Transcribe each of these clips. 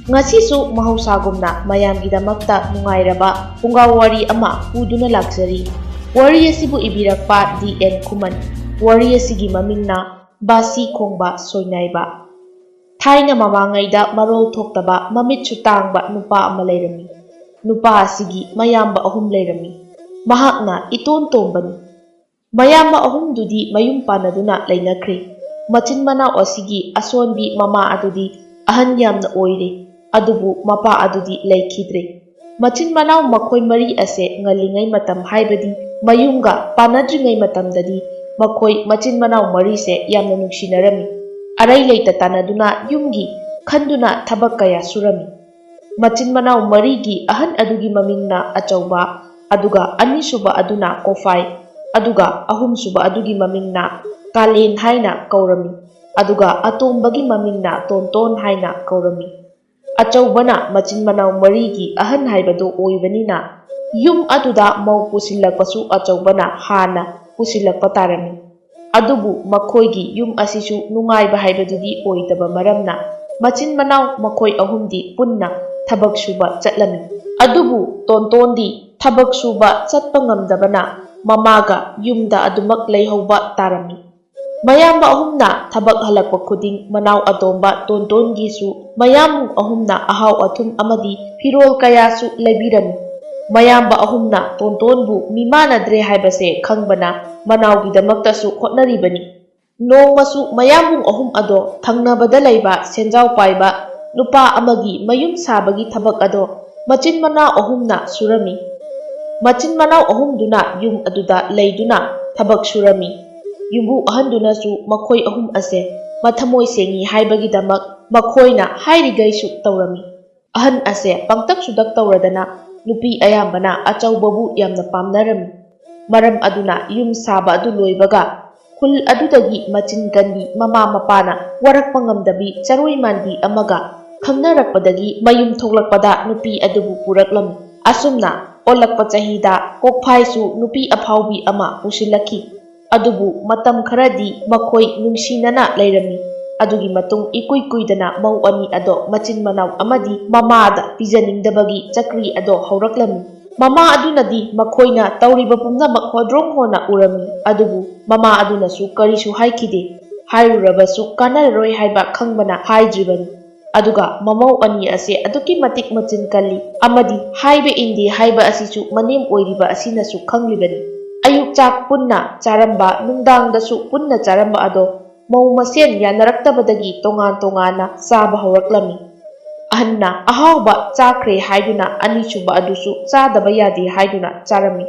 Ngasisu mahawsagumna mayamgidamakta nungairaba pungawari ama puduna laksari. Wari asibu ibirakpa D.N. Kuman. Wari asigi mamingna Basi Khongba Soinaiba. Thaina mamangayda marol thoktaba mamitsu tangba nupa ama lairami. Nupa asigi mayamba ahum lairami. Mahakna iton tombani. Mayamba ahumdudi mayum panaduna lainakri. Machin manaw asigi asonbi mama adudi ahan yamna oire. Adubu mapa adudi laikhidre. Machin manaw makoy mari ase ngalingay matam haibadi mayumga panadringay matamdadi makoy machin manaw mari se yamna nungsinarami. Aray layta tanaduna yumgi khanduna thabak kaya surami. Machin manaw marigi ahan adugi mamingna achauba aduga anisuba aduna Kofai aduga ahumsuba adugi mamingna Kalen haina kaurami aduga atombagi mamingna Tonton haina kaurami. Achaubana machin manaw marigi ahan haibado oibanina yum aduda mau pusilakpasu achaubana hana pusilakpa tarami. Adubu makoygi yum asisu nungaiba haibadudi oitaba maramna machin manaw makoy ahumdi punna thabak suba chatlami. Adubu Tontondi thabak suba chatpa ngamdabana mamaga yumda adumak layhauba tarami. Mayamba ahumna thabak halakpa khuding manaw atomba Tontongisu mayamung ahumna ahaw athum amadi firol kayasu laibirami. Mayamba ahumna Tontonbu mimanadre haibase khangbana manawgidamaktasu hotnaribani. Nongmasu mayamung ahum ado thangnabada layba senjaw paiba nupa amagi mayum sabagi thabak ado machin manaw ahumna surami. Machin manaw ahumduna yum aduda layduna thabak surami. Yumbu ahandunasu makoy ahum ase mathamoy sengi haibagidamak makoyna hairigaysu tawrami. Ahan ase pangtak sudak tawradana nupi ayambana achaubabu yamna pamnarami. Maram aduna yum saba adu loibaga khul adudagi machin gandi mama mapana warak pangamdabi charoy mandi amaga khangnarakpadagi mayum thoklakpada nupi adubu puraklami. Asumna olakpa chahida Kokphaisu nupi aphawbi ama pusilaki. Adubu matam kharadi makoy nungsinana lairami. Adugi matung ikuy kuydana mau ani ado machin manaw amadi mamada pijaningdabagi chakri ado hawraklami. Mama adunadi makoyna tawriba pumnamak hodrong hona urami. Adubu mama adunasu karisu haikide. Hairurabasu kanararoi haiba khangbana haidribani. Aduga mamaw ani ase aduki matik machin kalli amadi haibe indi haiba asisu manem oiriba asinasu khanglibani. Ayuk chak punna charamba nungdangdasu punna charamba ado mau masen yanaraktabadagi tongan-tongana saba hawraklami. Ahanna ahawba chakre haiduna anisuba adusu chadaba yadi haiduna charami.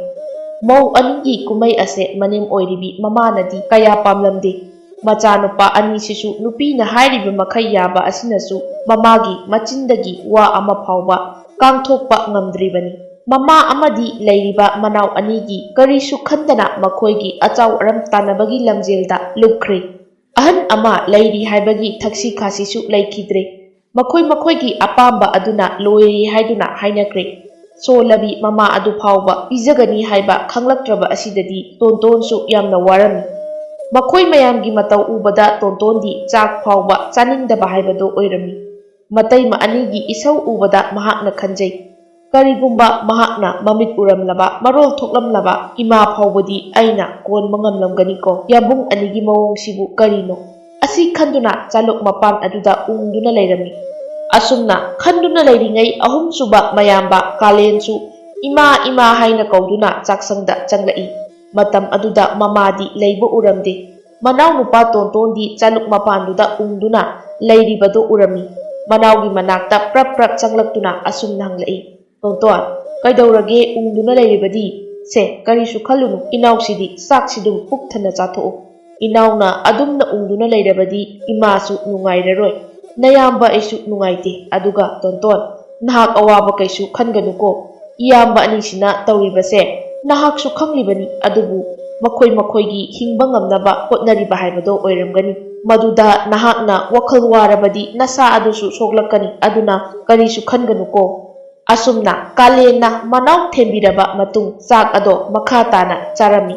Mau anigi kumay ase manem oiribi mamanadi kaya pamlamde. Machanupa anisisu nupina hairiba makhay yaba asinasu mamagi machindagi wa ama phawba kangthokpa ngamdribani. Mama amadi lairiba manaw anigi karisu khandana makoygi achaw aram tanabagi lamjelda lukkhre. Ahan ama lairi haibagi thaksi khasisu laikhidre. Makoygi apamba aduna loiri haiduna hainakre. Solabi mama adu phawba pijagani haiba khanglaktraba asidadi Tontonsu yamna warami. Makoy mayamgi mataw ubada Tontondi chak phawba chaningdaba haibado oirami. Matay ma anigi isaw ubada mahakna khanjay. Karigumba mahakna mamit uramlaba marol thoklamlaba ima phawbadi aina kon mangamlamgani ko yabung anigi mawong sibu karino. Asi khanduna chalok mapan aduda ungduna lairami. Asumna khanduna lairingay ahum suba mayamba Kalensu ima haina kauduna chaksangda changlai. Matam aduda mamadi laybo uramde. Manaw nupa Tontondi chalok mapanduda ungduna lairibado urami. Manawgi manakta prap changlaktuna asumna hanglai. Tonton, kaidawrage ungduna lairibadi se karisu khalunu inawsidi saksidum pukthana chatho. Inawna adumna ungduna lairabadi imasu nungairaroi. Nayamba aisu nungaite aduga Tonton nahak awaba kaisu khanganuko. Iyamba anisina tawribase nahaksu khanglibani adubu makoygi hingba ngamnaba hotnariba haibado oiramgani. Maduda nahakna wakhal warabadi nasa adusu soklakani aduna karisu khanganuko. Asumna Kalena manaw thembiraba matung chak ado makha tana charami.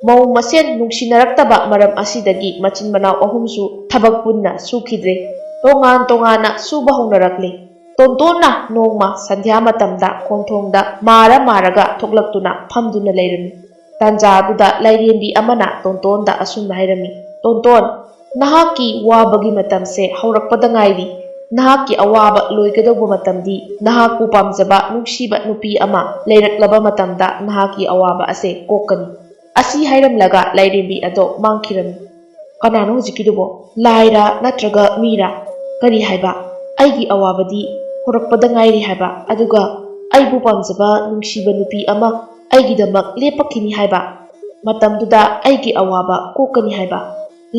Mau masen nungsinaraktaba maram asidagi machin manaw ahumsu thabak punna sukhidre. Tongan-tongana suba hongnarakle. ꯇꯣꯟꯇꯣꯟꯅ ꯅꯣꯡꯃ ꯁꯟꯙ꯭ꯌꯥ ꯃꯇꯝꯗ ꯈꯣꯡꯊꯣꯡꯗ ꯃꯥꯔꯒ ꯊꯣꯛꯂꯛꯇꯨꯅ ꯐꯝꯗꯨꯅ ꯂꯩꯔꯝꯃꯤ꯫ ꯇꯥꯟꯖꯥ ꯑꯗꯨꯗ ꯂꯥꯏꯔꯦꯝꯕꯤ ꯑꯃꯅ ꯇꯣꯟꯇꯣꯟꯗ ꯑꯁꯨꯝꯅ ꯍꯥꯏꯔꯝꯃꯤ, ꯇꯣꯟꯇꯣꯟ, ꯅꯍꯥꯛꯀꯤ ꯋꯥꯕꯒꯤ ꯃꯇꯝꯁꯦ ꯍꯧꯔꯛꯄꯗ ꯉꯥꯏꯔꯤ꯫ ꯅꯍꯥꯛꯀꯤ ꯑꯋꯥꯕ ꯂꯣꯏꯒꯗꯧꯕ ꯃꯇꯝꯗꯤ ꯅꯍꯥꯛꯄꯨ ꯄꯥꯝꯖꯕ ꯅꯨꯡꯁꯤꯕ ꯅꯨꯄꯤ ꯑꯃ ꯂꯩꯔꯛꯂꯕ ꯃꯇꯝꯗ ꯅꯍꯥꯛꯀꯤ ꯑꯋꯥꯕ ꯑꯁꯦ ꯀꯣꯛꯀꯅꯤ꯫ ꯑꯁꯤ ꯍꯥꯏꯔꯝꯂꯒ ꯂꯥꯏꯔꯦꯝꯕꯤ ꯑꯗꯣ ꯃꯥꯡꯈꯤꯔꯝꯃꯤ꯫ ꯀꯅꯥꯅꯣ ꯍꯧꯖꯤꯛꯀꯤꯗꯨꯕꯣ? ꯂꯥꯏꯔ ꯅꯠꯇ꯭ꯔꯒ ꯃꯤꯔ? ꯀꯔꯤ ꯍꯥꯏꯕ? ꯑꯩꯒꯤ ꯑꯋꯥꯕꯗꯤ ꯍꯧꯔꯛꯄꯗ ꯉꯥꯏꯔꯤ ꯍꯥꯏꯕ, ꯑꯗꯨꯒ ꯑꯩꯕꯨ ꯄꯥꯝꯖꯕ ꯅꯨꯡꯁꯤꯕ ꯅꯨꯄꯤ ꯑꯃ ꯑꯩꯒꯤꯗꯃꯛ ꯂꯦꯞꯄꯛꯈꯤꯅꯤ ꯍꯥꯏꯕ, ꯃꯇꯝꯗꯨꯗ ꯑꯩꯒꯤ ꯑꯋꯥꯕ ꯀꯣꯛꯀꯅꯤ ꯍꯥꯏꯕ?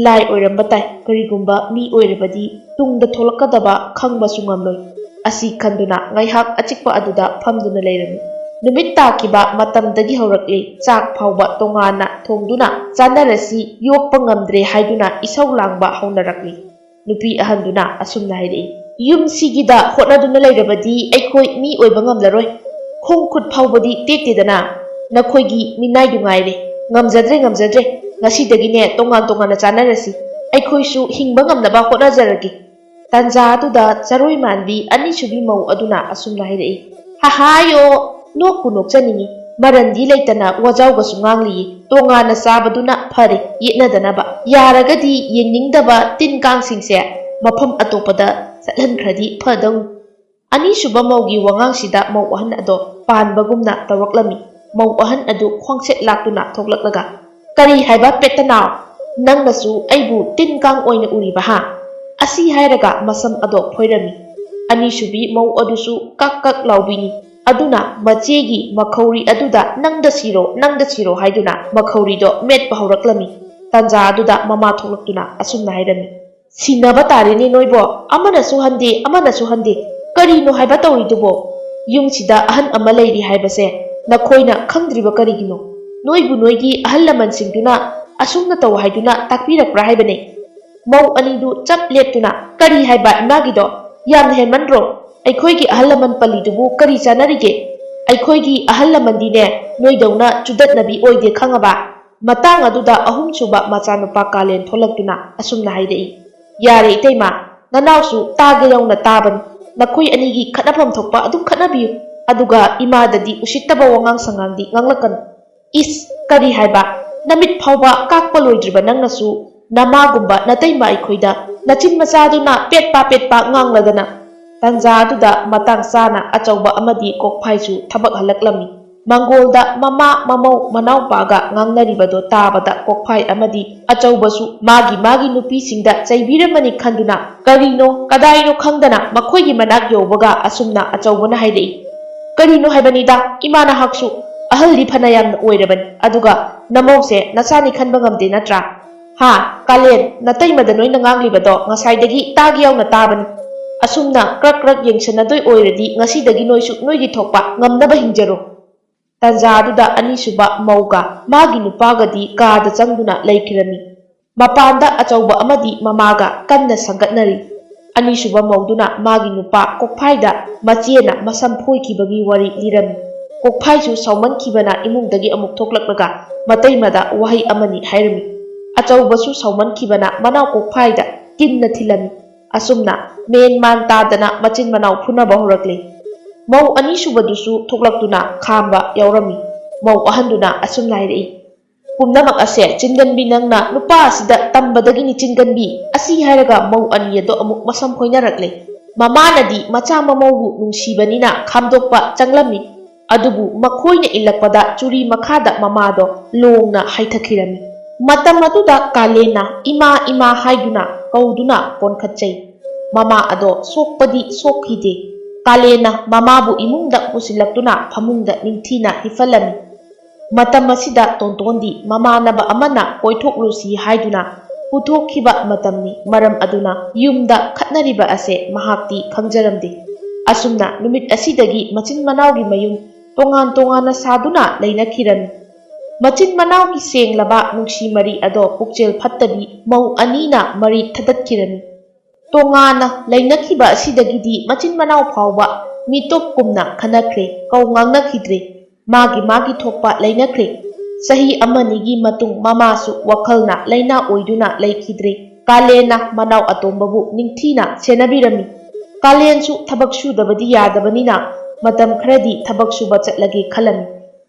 ꯂꯥꯏ ꯑꯣꯏꯔꯝꯕ ꯇꯥꯏ, ꯀꯔꯤꯒꯨꯝꯕ ꯃꯤ ꯑꯣꯏꯔꯕꯗꯤ ꯇꯨꯡꯗ ꯊꯣꯛꯂꯛꯀꯗꯕ ꯈꯪꯕꯁꯨ ꯉꯝꯂꯣꯏ꯫ ꯑꯁꯤ ꯈꯟꯗꯨꯅ ꯉꯥꯏꯍꯥꯛ ꯑꯆꯤꯛꯄ ꯑꯗꯨꯗ ꯐꯝꯗꯨꯅ ꯂꯩꯔꯝꯃꯤ꯫ ꯅꯨꯃꯤꯠ ꯇꯥꯈꯤꯕ ꯃꯇꯝꯗꯒꯤ ꯍꯧꯔꯛꯂꯤ ꯆꯥꯛ ꯐꯥꯎꯕ ꯇꯣꯉꯥꯟꯅ ꯊꯣꯡꯗꯨꯅ ꯆꯥꯅꯔꯁꯤ ꯌꯣꯛꯄ ꯉꯝꯗ꯭ꯔꯦ ꯍꯥꯏꯗꯨꯅ ꯏꯁꯧ लांꯕ ꯍꯧꯅꯔꯛꯂꯤ꯫ ꯅꯨꯄꯤ ꯑꯍꯟꯗꯨꯅ ꯑꯁꯨꯝꯅ ꯍꯥꯏꯔꯛꯏ, ꯌꯨꯝꯁꯤꯒꯤꯗ ꯍꯣꯠꯅꯗꯨꯅ ꯂꯩꯔꯕꯗꯤ ꯑꯩꯈꯣꯏ ꯃꯤ ꯑꯣꯏꯕ ꯉꯝꯂꯔꯣꯏ꯫ ꯈꯣꯡ ꯈꯨꯠ ꯐꯥꯎꯕꯗꯤ ꯇꯦꯛꯇꯦꯗꯅ, ꯅꯈꯣꯏꯒꯤ ꯃꯤꯅꯥꯏꯗꯨ ꯉꯥꯏꯔꯦ꯫ ꯉꯝꯖꯗ꯭ꯔꯦ, ꯉꯁꯤꯗꯒꯤꯅꯦ ꯇꯣꯉꯥꯟ ꯆꯥꯅꯔꯁꯤ, ꯑꯩꯈꯣꯏꯁꯨ ꯍꯤꯡꯕ ꯉꯝꯅꯕ ꯍꯣꯠꯅꯖꯔꯒꯦ꯫ ꯇꯥꯟꯖꯥ ꯑꯗꯨꯗ ꯆꯔꯣꯏ ꯃꯥꯟꯕꯤ ꯑꯅꯤꯁꯨꯕꯤ ꯃꯧ ꯑꯗꯨꯅ ꯑꯁꯨꯝꯅ ꯍꯥꯏꯔꯛꯏ, ꯍꯥꯍꯥꯌꯣ, ꯅꯣꯛꯄꯨ ꯅꯣꯛꯆꯅꯤꯡꯉꯤ, ꯃꯔꯟꯗꯤ ꯂꯩꯇꯅ ꯋꯥꯖꯥꯎꯒꯁꯨ ꯉꯥꯡꯂꯤꯌꯦ꯫ ꯇꯣꯉꯥꯟꯅ ꯆꯥꯕꯗꯨꯅ ꯐꯔꯦ, ꯌꯦꯠꯅꯗꯅꯕ꯫ ꯌꯥꯔꯒꯗꯤ ꯌꯦꯡꯅꯤꯡꯗꯕ ꯇꯤꯟ ꯀꯥꯡꯁꯤꯡꯁꯦ ꯃꯐꯝ ꯑꯇꯣꯞꯄꯗ ꯆꯠꯍꯟꯈ꯭ꯔꯗꯤ ꯐꯗꯧꯅꯤ꯫ ꯑꯅꯤꯁꯨꯕ ꯃꯧꯒꯤ ꯋꯥꯉꯥꯡꯁꯤꯗ ꯃꯧ ꯑꯍꯟ ꯑꯗꯣ ꯄꯥꯟꯕꯒꯨꯝꯅ ꯇꯧꯔꯛꯂꯝꯃꯤ꯫ ꯃꯧ ꯑꯍꯟ ꯑꯗꯨ ꯈ꯭ꯋꯥꯡꯁꯦꯠ ꯂꯥꯛꯇꯨꯅ ꯊꯣꯛꯂꯛꯂꯒ, ꯀꯔꯤ ꯍꯥꯏꯕ ꯄꯦꯠꯇꯅꯥꯎ? ꯅꯪꯅꯁꯨ ꯑꯩꯕꯨ ꯇꯤꯟ ꯀꯥꯡ ꯑꯣꯏꯅ ꯎꯔꯤꯕ ꯍꯥ? ꯑꯁꯤ ꯍꯥꯏꯔꯒ ꯃꯁꯝ ꯑꯗꯣ ꯐꯣꯏꯔꯝꯃꯤ꯫ ꯑꯅꯤꯁꯨꯕꯤ ꯃꯧ ꯑꯗꯨꯁꯨ ꯀꯛ ꯂꯥꯎꯕꯤꯅꯤ, ꯑꯗꯨꯅ ꯃꯆꯦꯒꯤ ꯃꯈꯧꯔꯤ ꯑꯗꯨꯗ ꯅꯪꯗ ꯁꯤꯔꯣ ꯍꯥꯏꯗꯨꯅ ꯃꯈꯧꯔꯤꯗꯣ ꯃꯦꯠꯄ ꯍꯧꯔꯛꯂꯝꯃꯤ꯫ ꯇꯥꯟꯖꯥ ꯑꯗꯨꯗ ꯃꯃꯥ ꯊꯣꯛꯂꯛꯇꯨꯅ ꯑꯁꯨꯝꯅ ꯍꯥꯏꯔꯝꯃꯤ, ꯁꯤꯟꯅꯕ ꯇꯥꯔꯦꯅꯦ ꯅꯣꯏꯕꯣ, ꯑꯃꯅꯁꯨ ꯍꯟꯗꯦ, ꯀꯔꯤꯅꯣ ꯍꯥꯏꯕ ꯇꯧꯔꯤꯗꯨꯕꯣ? ꯌꯨꯝꯁꯤꯗ ꯑꯍꯟ ꯑꯃ ꯂꯩꯔꯤ ꯍꯥꯏꯕꯁꯦ ꯅꯈꯣꯏꯅ ꯈꯪꯗ꯭ꯔꯤꯕ ꯀꯔꯤꯒꯤꯅꯣ? ꯅꯣꯏꯕꯨ ꯅꯣꯏꯒꯤ ꯑꯍꯜ ꯂꯃꯟꯁꯤꯡꯗꯨꯅ ꯑꯁꯨꯝꯅ ꯇꯧ ꯍꯥꯏꯗꯨꯅ ꯇꯥꯛꯄꯤꯔꯛꯄ꯭ꯔꯥ ꯍꯥꯏꯕꯅꯦ꯫ ꯃꯧ ꯑꯅꯤꯗꯨ ꯆꯞ ꯂꯦꯞꯇꯨꯅ, ꯀꯔꯤ ꯍꯥꯏꯕ ꯏꯃꯥꯒꯤꯗꯣ? ꯌꯥꯝꯅ ꯍꯦꯟꯃꯟꯗ꯭ꯔꯣ? ꯑꯩꯈꯣꯏꯒꯤ ꯑꯍꯜ ꯂꯃꯟ ꯄꯜꯂꯤꯗꯨꯕꯨ ꯀꯔꯤ ꯆꯥꯅꯔꯤꯒꯦ? ꯑꯩꯈꯣꯏꯒꯤ ꯑꯍꯜ ꯂꯃꯟꯗꯤꯅꯦ ꯅꯣꯏꯗꯧꯅ ꯆꯨꯗꯠꯅꯕꯤ ꯑꯣꯏꯗꯦ ꯈꯪꯉꯕ? ꯃꯇꯥꯡ ꯑꯗꯨꯗ ꯑꯍꯨꯝꯁꯨꯕ ꯃꯆꯥꯅꯨꯄꯥ ꯀꯥꯂꯦꯟ ꯊꯣꯛꯂꯛꯇꯨꯅ ꯑꯁꯨꯝꯅ ꯍꯥꯏꯔꯛꯏ, ꯌꯥꯔꯦ ꯏꯇꯩꯃ, ꯅꯅꯥꯎꯁꯨ ꯇꯥꯒꯦ ꯌꯧꯅ ꯇꯥꯕꯅꯤ꯫ ꯅꯈꯣꯏ ꯑꯅꯤꯒꯤ ꯈꯠꯅꯐꯝ ꯊꯣꯛꯄ ꯑꯗꯨꯝ ꯈꯠꯅꯕꯤꯌꯨ, ꯑꯗꯨꯒ ꯏꯃꯥꯗꯗꯤ ꯎꯁꯤꯠꯇꯕ ꯋꯥꯉꯥꯡ ꯁꯉꯥꯡꯗꯤ ꯉꯥꯡꯂꯛꯀꯅꯨ꯫ ꯏꯁ, ꯀꯔꯤ ꯍꯥꯏꯕ? ꯅꯃꯤꯠ ꯐꯥꯎꯕ ꯀꯥꯛꯄ ꯂꯣꯏꯗ꯭ꯔꯤꯕ ꯅꯪꯅꯁꯨ ꯅꯃꯥꯒꯨꯝꯕ ꯅꯇꯩꯃ ꯑꯩꯈꯣꯏꯗ ꯅꯆꯤꯟ ꯃꯆꯥꯗꯨꯅ ꯄꯦꯠꯄꯥ ꯉꯥꯡꯂꯗꯅ? ꯇꯥꯟꯖꯥ ꯑꯗꯨꯗ ꯃꯇꯥꯡ ꯆꯥꯅ ꯑꯆꯧꯕ ꯑꯃꯗꯤ ꯀꯣꯛꯐꯥꯏꯁꯨ ꯊꯕꯛ ꯍꯜꯂꯛꯂꯝꯃꯤ꯫ ꯃꯥꯡꯒꯣꯜꯗ ꯃꯃꯥ ꯃꯃꯧ ꯃꯅꯥꯎꯄꯥꯒ ꯉꯥꯡꯅꯔꯤꯕꯗꯣ ꯇꯥꯕꯗ ꯀꯣꯛꯐꯥꯏ ꯑꯃꯗꯤ ꯑꯆꯧꯕꯁꯨ ꯃꯥꯒꯤ ꯅꯨꯄꯤꯁꯤꯡꯗ ꯆꯩꯕꯤꯔꯝꯃꯅꯤ ꯈꯟꯗꯨꯅ ꯀꯔꯤꯅꯣ ꯀꯗꯥꯏꯅꯣ ꯈꯪꯗꯅ ꯃꯈꯣꯏꯒꯤ ꯃꯅꯥꯛ ꯌꯧꯕꯒ ꯑꯁꯨꯝꯅ ꯑꯆꯧꯕꯅ ꯍꯥꯏꯔꯛꯏ, ꯀꯔꯤꯅꯣ ꯍꯥꯏꯕꯅꯤꯗ, ꯏꯃꯥ ꯅꯍꯥꯛꯁꯨ ꯑꯍꯜꯗꯤ ꯐꯅ ꯌꯥꯝꯅ ꯑꯣꯏꯔꯕꯅꯤ, ꯑꯗꯨꯒ ꯅꯃꯧꯁꯦ ꯅꯆꯥꯅꯤ ꯈꯟꯕ ꯉꯝꯗꯦ ꯅꯠꯇ꯭ꯔꯥ? ꯍꯥ ꯀꯥꯂꯦꯟ, ꯅꯇꯩꯃꯗ ꯅꯣꯏꯅ ꯉꯥꯡꯂꯤꯕꯗꯣ ꯉꯁꯥꯏꯗꯒꯤ ꯇꯥꯒꯦ ꯌꯧꯅ ꯇꯥꯕꯅꯤ꯫ ꯑꯁꯨꯝꯅ ꯀ꯭ꯔꯛ ꯌꯦꯡꯁꯟꯅꯗꯣꯏ ꯑꯣꯏꯔꯗꯤ ꯉꯁꯤꯗꯒꯤ ꯅꯣꯏꯁꯨ ꯅꯣꯏꯒꯤ ꯊꯣꯛꯄ ꯉꯝꯅꯕ ꯍꯤꯡꯖꯔꯣ꯫ ꯇꯥꯟꯖꯥ ꯑꯗꯨꯗ ꯑꯅꯤꯁꯨꯕ ꯃꯧꯒ ꯃꯥꯒꯤ ꯅꯨꯄꯥꯒꯗꯤ ꯀꯥꯗ ꯆꯪꯗꯨꯅ ꯂꯩꯈꯤꯔꯝꯃꯤ꯫ ꯃꯄꯥꯟꯗ ꯑꯆꯧꯕ ꯑꯃꯗꯤ ꯃꯃꯥꯒ ꯀꯟꯅ ꯁꯪꯒꯠꯅꯔꯤ꯫ ꯑꯅꯤꯁꯨꯕ ꯃꯧꯗꯨꯅ ꯃꯥꯒꯤ ꯅꯨꯄꯥ ꯀꯣꯛꯐꯥꯏꯗ ꯃꯆꯦꯅ ꯃꯁꯝ ꯐꯣꯏꯈꯤꯕꯒꯤ ꯋꯥꯔꯤ ꯂꯤꯔꯝꯃꯤ꯫ ꯀꯣꯛꯐꯥꯏꯁꯨ ꯁꯥꯎꯃꯟꯈꯤꯕꯅ ꯏꯃꯨꯡꯗꯒꯤ ꯑꯃꯨꯛ ꯊꯣꯛꯂꯛꯂꯒ ꯃꯇꯩꯃꯗ ꯋꯥꯍꯩ ꯑꯃꯅꯤ ꯍꯥꯏꯔꯝꯃꯤ꯫ ꯑꯆꯧꯕꯁꯨ ꯁꯥꯎꯃꯟꯈꯤꯕꯅ ꯃꯅꯥꯎ ꯀꯣꯛꯐꯥꯏꯗ ꯀꯤꯟꯅ ꯊꯤꯜꯂꯝꯃꯤ꯫ ꯑꯁꯨꯝꯅ ꯃꯦꯟ ꯃꯥꯟ ꯇꯥꯗꯅ ꯃꯆꯤꯟ ꯃꯅꯥꯎ ꯐꯨꯅꯕ ꯍꯧꯔꯛꯂꯤ꯫ ꯃꯧ ꯑꯅꯤꯁꯨꯕꯗꯨꯁꯨ ꯊꯣꯛꯂꯛꯇꯨꯅ ꯈꯥꯝꯕ ꯌꯥꯎꯔꯝꯃꯤ꯫ ꯃꯧ ꯑꯍꯟꯗꯨꯅ ꯑꯁꯨꯝꯅ ꯍꯥꯏꯔꯛꯏ, ꯄꯨꯝꯅꯃꯛ ꯑꯁꯦ ꯆꯤꯟꯒꯟꯕꯤ ꯅꯪꯅ ꯅꯨꯄꯥ ꯑꯁꯤꯗ ꯇꯝꯕꯗꯒꯤꯅꯤ ꯆꯤꯟꯒꯟꯕꯤ꯫ ꯑꯁꯤ ꯍꯥꯏꯔꯒ ꯃꯧ ꯑꯅꯤ ꯑꯗꯣ ꯑꯃꯨꯛ ꯃꯁꯝ ꯐꯣꯏꯅꯔꯛꯂꯦ꯫ ꯃꯃꯥꯅꯗꯤ ꯃꯆꯥ ꯃꯃꯧꯕꯨ ꯅꯨꯡꯁꯤꯕꯅꯤꯅ ꯈꯥꯝꯗꯣꯛꯄ ꯆꯪꯂꯝꯃꯤ, ꯑꯗꯨꯕꯨ ꯃꯈꯣꯏꯅ ꯏꯜꯂꯛꯄꯗ ꯆꯨꯔꯤ ꯃꯈꯥꯗ ꯃꯃꯥꯗꯣ ꯂꯣꯡꯅ ꯍꯥꯏꯊꯈꯤꯔꯝꯃꯤ꯫ ꯃꯇꯝ ꯑꯗꯨꯗ ꯀꯥꯂꯦꯟꯅ ꯏꯃꯥ ꯍꯥꯏꯗꯨꯅ ꯀꯧꯗꯨꯅ ꯄꯣꯟꯈꯠꯆꯩ꯫ ꯃꯃꯥ ꯑꯗꯣ ꯁꯣꯛꯄꯗꯤ ꯁꯣꯛꯈꯤꯗꯦ꯫ ꯀꯥꯂꯦꯟꯅ ꯃꯃꯥꯕꯨ ꯏꯃꯨꯡꯗ ꯄꯨꯁꯤꯜꯂꯛꯇꯨꯅ ꯐꯃꯨꯡꯗ ꯅꯤꯡꯊꯤꯅ ꯍꯤꯞꯍꯜꯂꯝꯃꯤ꯫ ꯃꯇꯝ ꯑꯁꯤꯗ ꯇꯣꯟꯇꯣꯟꯗꯤ ꯃꯃꯥꯟꯅꯕ ꯑꯃꯅ ꯀꯣꯏꯊꯣꯛꯂꯨꯁꯤ ꯍꯥꯏꯗꯨꯅ ꯄꯨꯊꯣꯛꯈꯤꯕ ꯃꯇꯝꯅꯤ, ꯃꯔꯝ ꯑꯗꯨꯅ ꯌꯨꯝꯗ ꯈꯠꯅꯔꯤꯕ ꯑꯁꯦ ꯃꯍꯥꯛꯇꯤ ꯈꯪꯖꯔꯝꯗꯦ꯫ ꯑꯁꯨꯝꯅ ꯅꯨꯃꯤꯠ ꯑꯁꯤꯗꯒꯤ ꯃꯆꯤꯟ ꯃꯅꯥꯎꯒꯤ ꯃꯌꯨꯝ ꯇꯣꯉꯥꯟꯅ ꯁꯥꯗꯨꯅ ꯂꯩꯅꯈꯤꯔꯝꯃꯤ꯫ ꯃꯆꯤꯟ ꯃꯅꯥꯎꯒꯤ ꯁꯦꯡꯂꯕ ꯅꯨꯡꯁꯤ ꯃꯔꯤ ꯑꯗꯣ ꯄꯨꯛꯆꯦꯜ ꯐꯠꯇꯕꯤ ꯃꯧ ꯑꯅꯤꯅ ꯃꯔꯤ ꯊꯗꯠꯈꯤꯔꯝꯃꯤ꯫ ꯇꯣꯉꯥꯟꯅ ꯂꯩꯅꯈꯤꯕ ꯑꯁꯤꯗꯒꯤꯗꯤ ꯃꯆꯤन ꯃꯅꯥꯎ ꯐꯥꯎꯕ ꯃꯤꯇꯣꯞꯀꯨꯝꯅ ꯈꯟꯅꯈ꯭ꯔꯦ, ꯀꯧ ꯉꯥꯡꯅꯈꯤꯗ꯭ꯔꯦ, ꯃꯥꯒꯤ ꯊꯣꯛꯄ ꯂꯩꯅꯈ꯭ꯔꯦ꯫ ꯆꯍꯤ ꯑꯃꯅꯤꯒꯤ ꯃꯇꯨꯡ ꯃꯃꯥꯁꯨ ꯋꯥꯈꯜꯅ ꯂꯩꯅꯥ ꯑꯣꯏꯗꯨꯅ ꯂꯩꯈꯤꯗ꯭ꯔꯦ꯫ ꯀꯥꯂꯦꯟꯅ ꯃꯅꯥꯎ ꯑꯇꯣꯝꯕꯕꯨ ꯅꯤꯡꯊꯤꯅ ꯁꯦꯟꯅꯕꯤꯔꯝꯃꯤ꯫ ꯀꯥꯂꯦꯟꯁꯨ ꯊꯕꯛ ꯁꯨꯗꯕꯗꯤ ꯌꯥꯗꯕꯅꯤꯅ ꯃꯇꯝ ꯈꯔꯗꯤ ꯊꯕꯛ ꯁꯨꯕ ꯆꯠꯂꯒꯦ ꯈꯜꯂꯝꯃꯤ꯫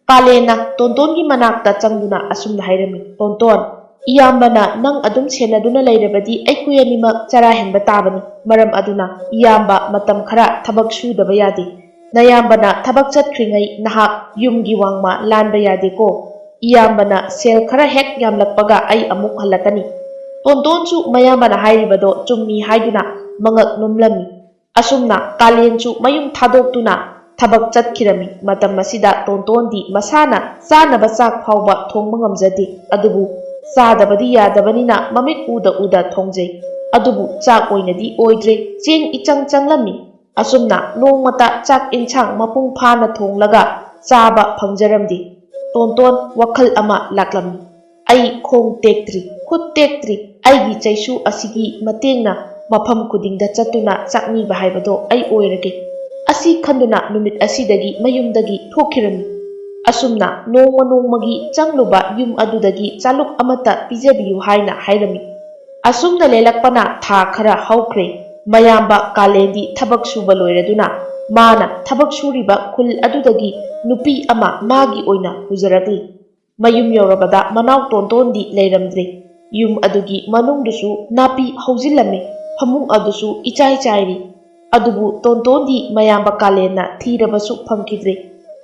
ꯀꯥꯂꯦꯟꯅ ꯇꯣꯟꯇꯣꯟꯒꯤ ꯃꯅꯥꯛꯇ ꯆꯪꯗꯨꯅ ꯑꯁꯨꯝꯅ ꯍꯥꯏꯔꯝꯃꯤ, "ꯇꯣꯟꯇꯣꯟ, ꯏꯌꯥꯝꯕꯅ ꯅꯪ ꯑꯗꯨꯝ ꯁꯦꯟꯅꯗꯨꯅ ꯂꯩꯔꯕꯗꯤ ꯑꯩꯈꯣꯏ ꯑꯅꯤꯃꯛ ꯆꯔꯥ ꯍꯦꯟꯕ ꯇꯥꯕꯅꯤ꯫ ꯃꯔꯝ ꯑꯗꯨꯅ ꯏꯌꯥꯝꯕ ꯃꯇꯝ ꯈꯔ ꯊꯕꯛ ꯁꯨꯗꯕ ꯌꯥꯗꯦ꯫ ꯅꯌꯥꯝꯕꯅ ꯊꯕꯛ ꯆꯠꯈ꯭ꯔꯤꯉꯩ ꯅꯍꯥꯛ ꯌꯨꯝꯒꯤ ꯋꯥꯡꯃ ꯂꯥꯟꯕ ꯌꯥꯗꯦꯀꯣ꯫ ꯏꯌꯥꯝꯕꯅ ꯁꯦꯜ ꯈꯔ ꯍꯦꯛ ꯌꯥꯝꯂꯛꯄꯒ ꯑꯩ ꯑꯃꯨꯛ ꯍꯜꯂꯛꯀꯅꯤ"꯫ ꯇꯣꯟꯇꯣꯟꯁꯨ ꯃꯌꯥꯝꯕꯅ ꯍꯥꯏꯔꯤꯕꯗꯣ ꯆꯨꯝꯃꯤ ꯍꯥꯏꯗꯨꯅ ꯃꯉꯛ ꯅꯨꯝꯂꯝꯃꯤ꯫ ꯑꯁꯨꯝꯅ ꯀꯥꯂꯦꯟꯁꯨ ꯃꯌꯨꯝ ꯊꯥꯗꯣꯛꯇꯨꯅ ꯊꯕꯛ ꯆꯠꯈꯤꯔꯝꯃꯤ꯫ ꯃꯇꯝ ꯑꯁꯤꯗ ꯇꯣꯟꯇꯣꯟꯗꯤ ꯃꯁꯥꯅ ꯆꯥꯅꯕ ꯆꯥꯛ ꯐꯥꯎꯕ ꯊꯣꯡꯕ ꯉꯝꯖꯗꯦ꯫ ꯑꯗꯨꯕꯨ ꯆꯥꯗꯕꯗꯤ ꯌꯥꯗꯕꯅꯤꯅ ꯃꯃꯤꯠ ꯎꯗ ꯎꯗ ꯊꯣꯡꯖꯩ꯫ ꯑꯗꯨꯕꯨ ꯆꯥꯛ ꯑꯣꯏꯅꯗꯤ ꯑꯣꯏꯗ꯭ꯔꯦ, ꯆꯦꯡ ꯏꯆꯪ ꯆꯪꯂꯝꯃꯤ꯫ ꯑꯁꯨꯝꯅ ꯅꯣꯡꯃꯇ ꯆꯥꯛ ꯏꯟꯁꯥꯡ ꯃꯄꯨꯡ ꯐꯥꯅ ꯊꯣꯡꯂꯒ ꯆꯥꯕ ꯐꯪꯖꯔꯝꯗꯦ꯫ ꯇꯣꯟꯇꯣꯟ ꯋꯥꯈꯜ ꯑꯃ ꯂꯥꯛꯂꯝꯃꯤ꯫ "ꯑꯩ ꯈꯣꯡ ꯇꯦꯛꯇ꯭ꯔꯤ, ꯈꯨꯠ ꯇꯦꯛꯇ꯭ꯔꯤ, ꯑꯩꯒꯤ ꯆꯩꯁꯨ ꯑꯁꯤꯒꯤ ꯃꯇꯦꯡꯅ ꯃꯐꯝ ꯈꯨꯗꯤꯡꯗ ꯆꯠꯇꯨꯅ ꯆꯥꯛꯅꯤꯕ ꯍꯥꯏꯕꯗꯣ ꯑꯩ ꯑꯣꯏꯔꯒꯦ"꯫ ꯑꯁꯤ ꯈꯟꯗꯨꯅ ꯅꯨꯃꯤꯠ ꯑꯁꯤꯗꯒꯤ ꯃꯌꯨꯝꯗꯒꯤ ꯊꯣꯛꯈꯤꯔꯝꯃꯤ꯫ ꯑꯁꯨꯝꯅ ꯅꯣꯡꯃ ꯅꯣꯡꯃꯒꯤ ꯆꯪꯂꯨꯕ ꯌꯨꯝ ꯑꯗꯨꯗꯒꯤ ꯆꯥꯂꯨꯛ ꯑꯃꯠꯇ ꯄꯤꯖꯕꯤꯌꯨ ꯍꯥꯏꯅ ꯍꯥꯏꯔꯝꯃꯤ꯫ ꯑꯁꯨꯝꯅ ꯂꯦꯜꯂꯛꯄꯅ ꯊꯥ ꯈꯔ ꯍꯧꯈ꯭ꯔꯦ꯫ ꯃꯌꯥꯝꯕ ꯀꯥꯂꯦꯟꯗꯤ ꯊꯕꯛ ꯁꯨꯕ ꯂꯣꯏꯔꯗꯨꯅ ꯃꯥꯅ ꯊꯕꯛ ꯁꯨꯔꯤꯕ ꯈꯨꯜ ꯑꯗꯨꯗꯒꯤ ꯅꯨꯄꯤ ꯑꯃ ꯃꯥꯒꯤ ꯑꯣꯏꯅ ꯄꯨꯖꯔꯛꯂꯤ꯫ ꯃꯌꯨꯝ ꯌꯧꯔꯕꯗ ꯃꯅꯥꯎ ꯇꯣꯟꯇꯣꯟꯗꯤ ꯂꯩꯔꯝꯗ꯭ꯔꯦ꯫ ꯌꯨꯝ ꯑꯗꯨꯒꯤ ꯃꯅꯨꯡꯗꯨꯁꯨ ꯅꯥꯄꯤ ꯍꯧꯖꯤꯜꯂꯝꯃꯤ, ꯐꯃꯨꯡ ꯑꯗꯨꯁꯨ ꯏꯆꯥꯏ ꯆꯥꯏꯔꯤ꯫ ꯑꯗꯨꯕꯨ ꯇꯣꯟꯇꯣꯟꯗꯤ ꯃꯌꯥꯝꯕ ꯀꯥꯂꯦꯟꯅ ꯊꯤꯔꯕꯁꯨ ꯐꯪꯈꯤꯗ꯭ꯔꯦ꯫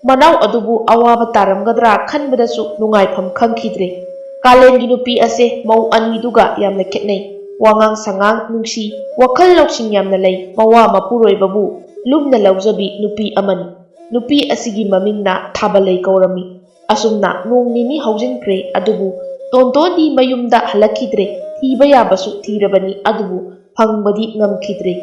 ꯃꯅꯥꯎ ꯑꯗꯨꯕꯨ ꯑꯋꯥꯕ ꯇꯥꯔꯝꯒꯗ꯭ꯔꯥ ꯈꯟꯕꯗꯁꯨ ꯅꯨꯡꯉꯥꯏꯐꯝ ꯈꯪꯈꯤꯗ꯭ꯔꯦ꯫ ꯀꯥꯂꯦꯟꯒꯤ ꯅꯨꯄꯤ ꯑꯁꯦ ꯃꯧ ꯑꯅꯤꯗꯨꯒ ꯌꯥꯝꯅ ꯈꯦꯠꯅꯩ꯫ ꯋꯥꯉꯥꯡ ꯁꯉꯥꯡ ꯅꯨꯡꯁꯤ, ꯋꯥꯈꯜ ꯂꯧꯁꯤꯡ ꯌꯥꯝꯅ ꯂꯩ, ꯃꯋꯥ ꯃꯄꯨꯔꯣꯏꯕꯕꯨ ꯂꯨꯝꯅ ꯂꯧꯖꯕꯤ ꯅꯨꯄꯤ ꯑꯃꯅꯤ꯫ ꯅꯨꯄꯤ ꯑꯁꯤꯒꯤ ꯃꯃꯤꯡꯅ ꯊꯥꯕꯂꯩ ꯀꯧꯔꯝꯃꯤ꯫ ꯑꯁꯨꯝꯅ ꯅꯣꯡ ꯅꯤꯅꯤ ꯍꯧꯖꯤꯟꯈ꯭ꯔꯦ, ꯑꯗꯨꯕꯨ ꯇꯣꯟꯇꯣꯟꯗꯤ ꯃꯌꯨꯝꯗ ꯍꯜꯂꯛꯈꯤꯗ꯭ꯔꯦ꯫ ꯊꯤꯕ ꯌꯥꯕꯁꯨ ꯊꯤꯔꯕꯅꯤ, ꯑꯗꯨꯕꯨ ꯐꯪꯕꯗꯤ ꯉꯝꯈꯤꯗ꯭ꯔꯦ꯫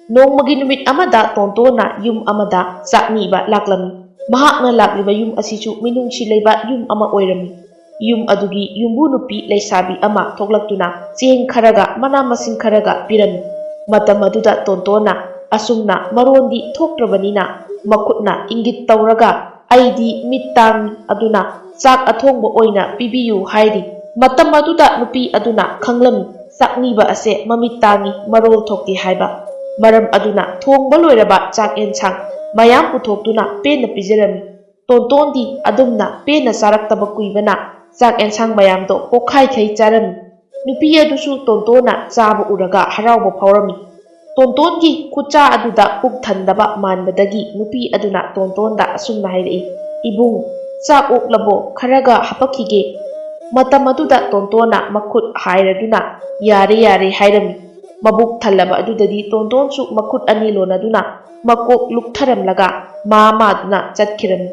ꯅꯣꯡꯃꯒꯤ ꯅꯨꯃꯤꯠ ꯑꯃꯗ ꯇꯣꯟꯇꯣꯟꯅ ꯌꯨꯝ ꯑꯃꯗ ꯆꯥꯛꯅꯤꯕ ꯂꯥꯛꯂꯝꯃꯤ꯫ ꯃꯍꯥꯛꯅ ꯂꯥꯛꯂꯤꯕ ꯌꯨꯝ ꯑꯁꯤꯁꯨ ꯃꯤꯅꯨꯡꯁꯤ ꯂꯩꯕ ꯌꯨꯝ ꯑꯃ ꯑꯣꯏꯔꯝꯃꯤ꯫ ꯌꯨꯝ ꯑꯗꯨꯒꯤ ꯌꯨꯝꯕꯨ ꯅꯨꯄꯤ ꯂꯩꯁꯥꯕꯤ ꯑꯃ ꯊꯣꯛꯂꯛꯇꯨꯅ ꯆꯦꯡ ꯈꯔꯒ ꯃꯅꯥ ꯃꯁꯤꯡ ꯈꯔꯒ ꯄꯤꯔꯝꯃꯤ꯫ ꯃꯇꯝ ꯑꯗꯨꯗ ꯇꯣꯟꯇꯣꯟꯅ ꯑꯁꯨꯝꯅ ꯃꯔꯣꯟꯗꯤ ꯊꯣꯛꯇ꯭ꯔꯕꯅꯤꯅ ꯃꯈꯨꯠꯅ ꯏꯪꯒꯤꯠ ꯇꯧꯔꯒ "ꯑꯩꯗꯤ ꯃꯤꯠ ꯇꯥꯡꯏ, ꯑꯗꯨꯅ ꯆꯥꯛ ꯑꯊꯣꯡꯕ ꯑꯣꯏꯅ ꯄꯤꯕꯤꯌꯨ" ꯍꯥꯏꯔꯤ꯫ ꯃꯇꯝ ꯑꯗꯨꯗ ꯅꯨꯄꯤ ꯑꯗꯨꯅ ꯈꯪꯂꯝꯃꯤ ꯆꯥꯛꯅꯤꯕ ꯑꯁꯦ ꯃꯃꯤꯠ ꯇꯥꯡꯏ, ꯃꯔꯣꯜ ꯊꯣꯛꯇꯦ ꯍꯥꯏꯕ꯫ ꯃꯔꯝ ꯑꯗꯨꯅ ꯊꯣꯡꯕ ꯂꯣꯏꯔꯕ ꯆꯥꯛ ꯑꯦꯟꯁꯥꯡ ꯃꯌꯥꯝ ꯄꯨꯊꯣꯛꯇꯨꯅ ꯄꯦꯟꯅ ꯄꯤꯖꯔꯝꯃꯤ꯫ ꯇꯣꯟꯇꯣꯟꯗꯤ ꯑꯗꯨꯝꯅ ꯄꯦꯟꯅ ꯆꯥꯔꯛꯇꯕ ꯀꯨꯏꯕꯅ ꯆꯥꯛ ꯑꯦꯟꯁꯥꯡ ꯃꯌꯥꯝꯗꯣ ꯄꯣꯛꯈꯥꯏꯈꯩ ꯆꯥꯔꯝꯃꯤ꯫ ꯅꯨꯄꯤ ꯑꯗꯨꯁꯨ ꯇꯣꯟꯇꯣꯟꯅ ꯆꯥꯕ ꯎꯔꯒ ꯍꯔꯥꯎꯕ ꯐꯥꯎꯔꯝꯃꯤ꯫ ꯇꯣꯟꯇꯣꯟꯒꯤ ꯈꯨꯠꯆꯥ ꯑꯗꯨꯗ ꯄꯨꯛ ꯊꯟꯗꯕ ꯃꯥꯟꯕꯗꯒꯤ ꯅꯨꯄꯤ ꯑꯗꯨꯅ ꯇꯣꯟꯇꯣꯟꯗ ꯑꯁꯨꯝꯅ ꯍꯥꯏꯔꯛꯏ, "ꯏꯕꯨꯡ, ꯆꯥꯛ ꯑꯣꯛꯂꯕꯣ? ꯈꯔꯒ ꯍꯥꯄꯛꯈꯤꯒꯦ"꯫ ꯃꯇꯝ ꯑꯗꯨꯗ ꯇꯣꯟꯇꯣꯟꯅ ꯃꯈꯨꯠ ꯍꯥꯏꯔꯗꯨꯅ "ꯌꯥꯔꯦ ꯌꯥꯔꯦ" ꯍꯥꯏꯔꯝꯃꯤ꯫ ꯃꯕꯨꯛ ꯊꯜꯂꯕ ꯑꯗꯨꯗꯗꯤ ꯇꯣꯟꯇꯣꯟꯁꯨ ꯃꯈꯨꯠ ꯑꯅꯤ ꯂꯣꯟꯅꯗꯨꯅ ꯃꯀꯣꯛ ꯂꯨꯛꯊꯔꯝꯂꯒ ꯃꯥꯗꯨꯅ ꯆꯠꯈꯤꯔꯝꯃꯤ꯫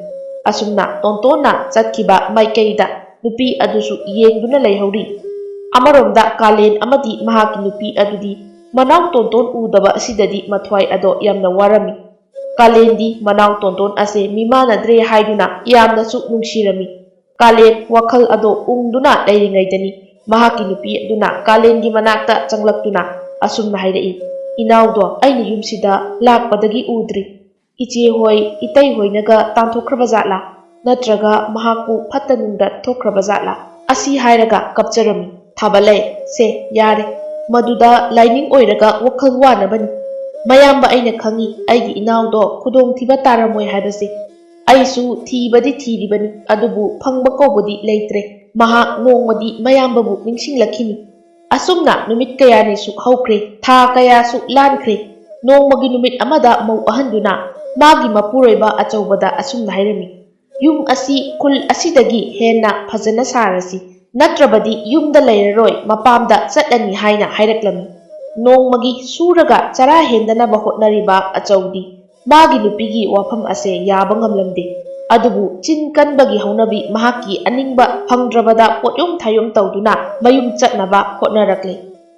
ꯑꯁꯨꯝꯅ ꯇꯣꯟꯇꯣꯟꯅ ꯆꯠꯈꯤꯕ ꯃꯥꯏꯀꯩꯗ ꯅꯨꯄꯤ ꯑꯗꯨꯁꯨ ꯌꯦꯡꯗꯨꯅ ꯂꯩꯍꯧꯔꯤ꯫ ꯑꯃꯔꯣꯝꯗ ꯀꯥꯂꯦꯟ ꯑꯃꯗꯤ ꯃꯍꯥꯛꯀꯤ ꯅꯨꯄꯤ ꯑꯗꯨꯗꯤ ꯃꯅꯥꯎ ꯇꯣꯟꯇꯣꯟ ꯎꯗꯕ ꯑꯁꯤꯗꯗꯤ ꯃꯊ꯭ꯋꯥꯏ ꯑꯗꯣ ꯌꯥꯝꯅ ꯋꯥꯔꯝꯃꯤ꯫ ꯀꯥꯂꯦꯟꯗꯤ ꯃꯅꯥꯎ ꯇꯣꯟꯇꯣꯟ ꯑꯁꯦ ꯃꯤꯃꯥꯟꯅꯗ꯭ꯔꯦ ꯍꯥꯏꯗꯨꯅ ꯌꯥꯝꯅꯁꯨ ꯅꯨꯡꯁꯤꯔꯝꯃꯤ꯫ ꯀꯥꯂꯦꯟ ꯋꯥꯈꯜ ꯑꯗꯣ ꯎꯪꯗꯨꯅ ꯂꯩꯔꯤꯉꯩꯗꯅꯤ ꯃꯍꯥꯛꯀꯤ ꯅꯨꯄꯤ ꯑꯗꯨꯅ ꯀꯥꯂꯦꯟꯒꯤ ꯃꯅꯥꯛꯇ ꯆꯪꯂꯛꯇꯨꯅ ꯑꯁꯨꯝꯅ ꯍꯥꯏꯔꯛꯏ, "ꯏꯅꯥꯎꯗꯣ ꯑꯩꯅ ꯌꯨꯝꯁꯤꯗ ꯂꯥꯛꯄꯗꯒꯤ ꯎꯗ꯭ꯔꯤ꯫ ꯏꯆꯦꯍꯣꯏ ꯏꯇꯩꯍꯣꯏꯅꯒ ꯇꯥꯟꯊꯣꯛꯈ꯭ꯔꯕꯖꯥꯠꯂꯥ? ꯅꯠꯇ꯭ꯔꯒ ꯃꯍꯥꯛꯄꯨ ꯐꯠꯇ ꯅꯨꯡꯗ ꯊꯣꯛꯈ꯭ꯔꯕꯖꯥꯠꯂꯥ"꯫ ꯑꯁꯤ ꯍꯥꯏꯔꯒ ꯀꯞꯆꯔꯝꯃꯤ꯫ "ꯊꯥꯕꯂꯩ, ꯁꯦ ꯌꯥꯔꯦ, ꯃꯗꯨꯗ ꯂꯥꯏꯅꯤꯡ ꯑꯣꯏꯔꯒ ꯋꯥꯈꯜ ꯋꯥꯅꯕꯅꯤ꯫ ꯃꯌꯥꯝꯕ ꯑꯩꯅ ꯈꯪꯏ ꯑꯩꯒꯤ ꯏꯅꯥꯎꯗꯣ ꯈꯨꯗꯣꯡꯊꯤꯕ ꯇꯥꯔꯝꯃꯣꯏ ꯍꯥꯏꯕꯁꯦ꯫ ꯑꯩꯁꯨ ꯊꯤꯕꯗꯤ ꯊꯤꯔꯤꯕꯅꯤ, ꯑꯗꯨꯕꯨ ꯐꯪꯕ ꯀꯧꯕꯗꯤ ꯂꯩꯇ꯭ꯔꯦ꯫ ꯃꯍꯥꯛ ꯅꯣꯡꯃꯗꯤ ꯃꯌꯥꯝꯕꯕꯨ ꯅꯤꯡꯁꯤꯡꯂꯛꯈꯤꯅꯤ"꯫ ꯑꯁꯨꯝꯅ ꯅꯨꯃꯤꯠ ꯀꯌꯥꯅꯤꯁꯨ ꯍꯧꯈ꯭ꯔꯦ, ꯊꯥ ꯀꯌꯥꯁꯨ ꯂꯥꯟꯈ꯭ꯔꯦ꯫ ꯅꯣꯡꯃꯒꯤ ꯅꯨꯃꯤꯠ ꯑꯃꯗ ꯃꯧ ꯑꯍꯟꯗꯨꯅ ꯃꯥꯒꯤ ꯃꯄꯨꯔꯣꯏꯕ ꯑꯆꯧꯕꯗ ꯑꯁꯨꯝꯅ ꯍꯥꯏꯔꯝꯃꯤ, "ꯌꯨꯝ ꯑꯁꯤ ꯈꯨꯜ ꯑꯁꯤꯗꯒꯤ ꯍꯦꯟꯅ ꯐꯖꯅ ꯁꯥꯔꯁꯤ, ꯅꯠꯇ꯭ꯔꯕꯗꯤ ꯌꯨꯝꯗ ꯂꯩꯔꯔꯣꯏ, ꯃꯄꯥꯝꯗ ꯆꯠꯂꯅꯤ" ꯍꯥꯏꯅ ꯍꯥꯏꯔꯛꯂꯝꯃꯤ꯫ ꯅꯣꯡꯃꯒꯤ ꯁꯨꯔꯒ ꯆꯔꯥ ꯍꯦꯟꯗꯅꯕ ꯍꯣꯠꯅꯔꯤꯕ ꯑꯆꯧꯗꯤ ꯃꯥꯒꯤ ꯅꯨꯄꯤꯒꯤ ꯋꯥꯐꯝ ꯑꯁꯦ ꯌꯥꯕ ꯉꯝꯂꯝꯗꯦ꯫ ꯑꯗꯨꯕꯨ ꯆꯤꯟ ꯀꯟꯕꯒꯤ ꯍꯧꯅꯕꯤ ꯃꯍꯥꯛꯀꯤ ꯑꯅꯤꯡꯕ ꯐꯪꯗ꯭ꯔꯕꯗ ꯄꯣꯠꯌꯨꯝ ꯊꯥꯌꯨꯝ ꯇꯧꯗꯨꯅ ꯃꯌꯨꯝ ꯆꯠꯅꯕ ꯍꯣꯠꯅꯔꯛꯂꯦ꯫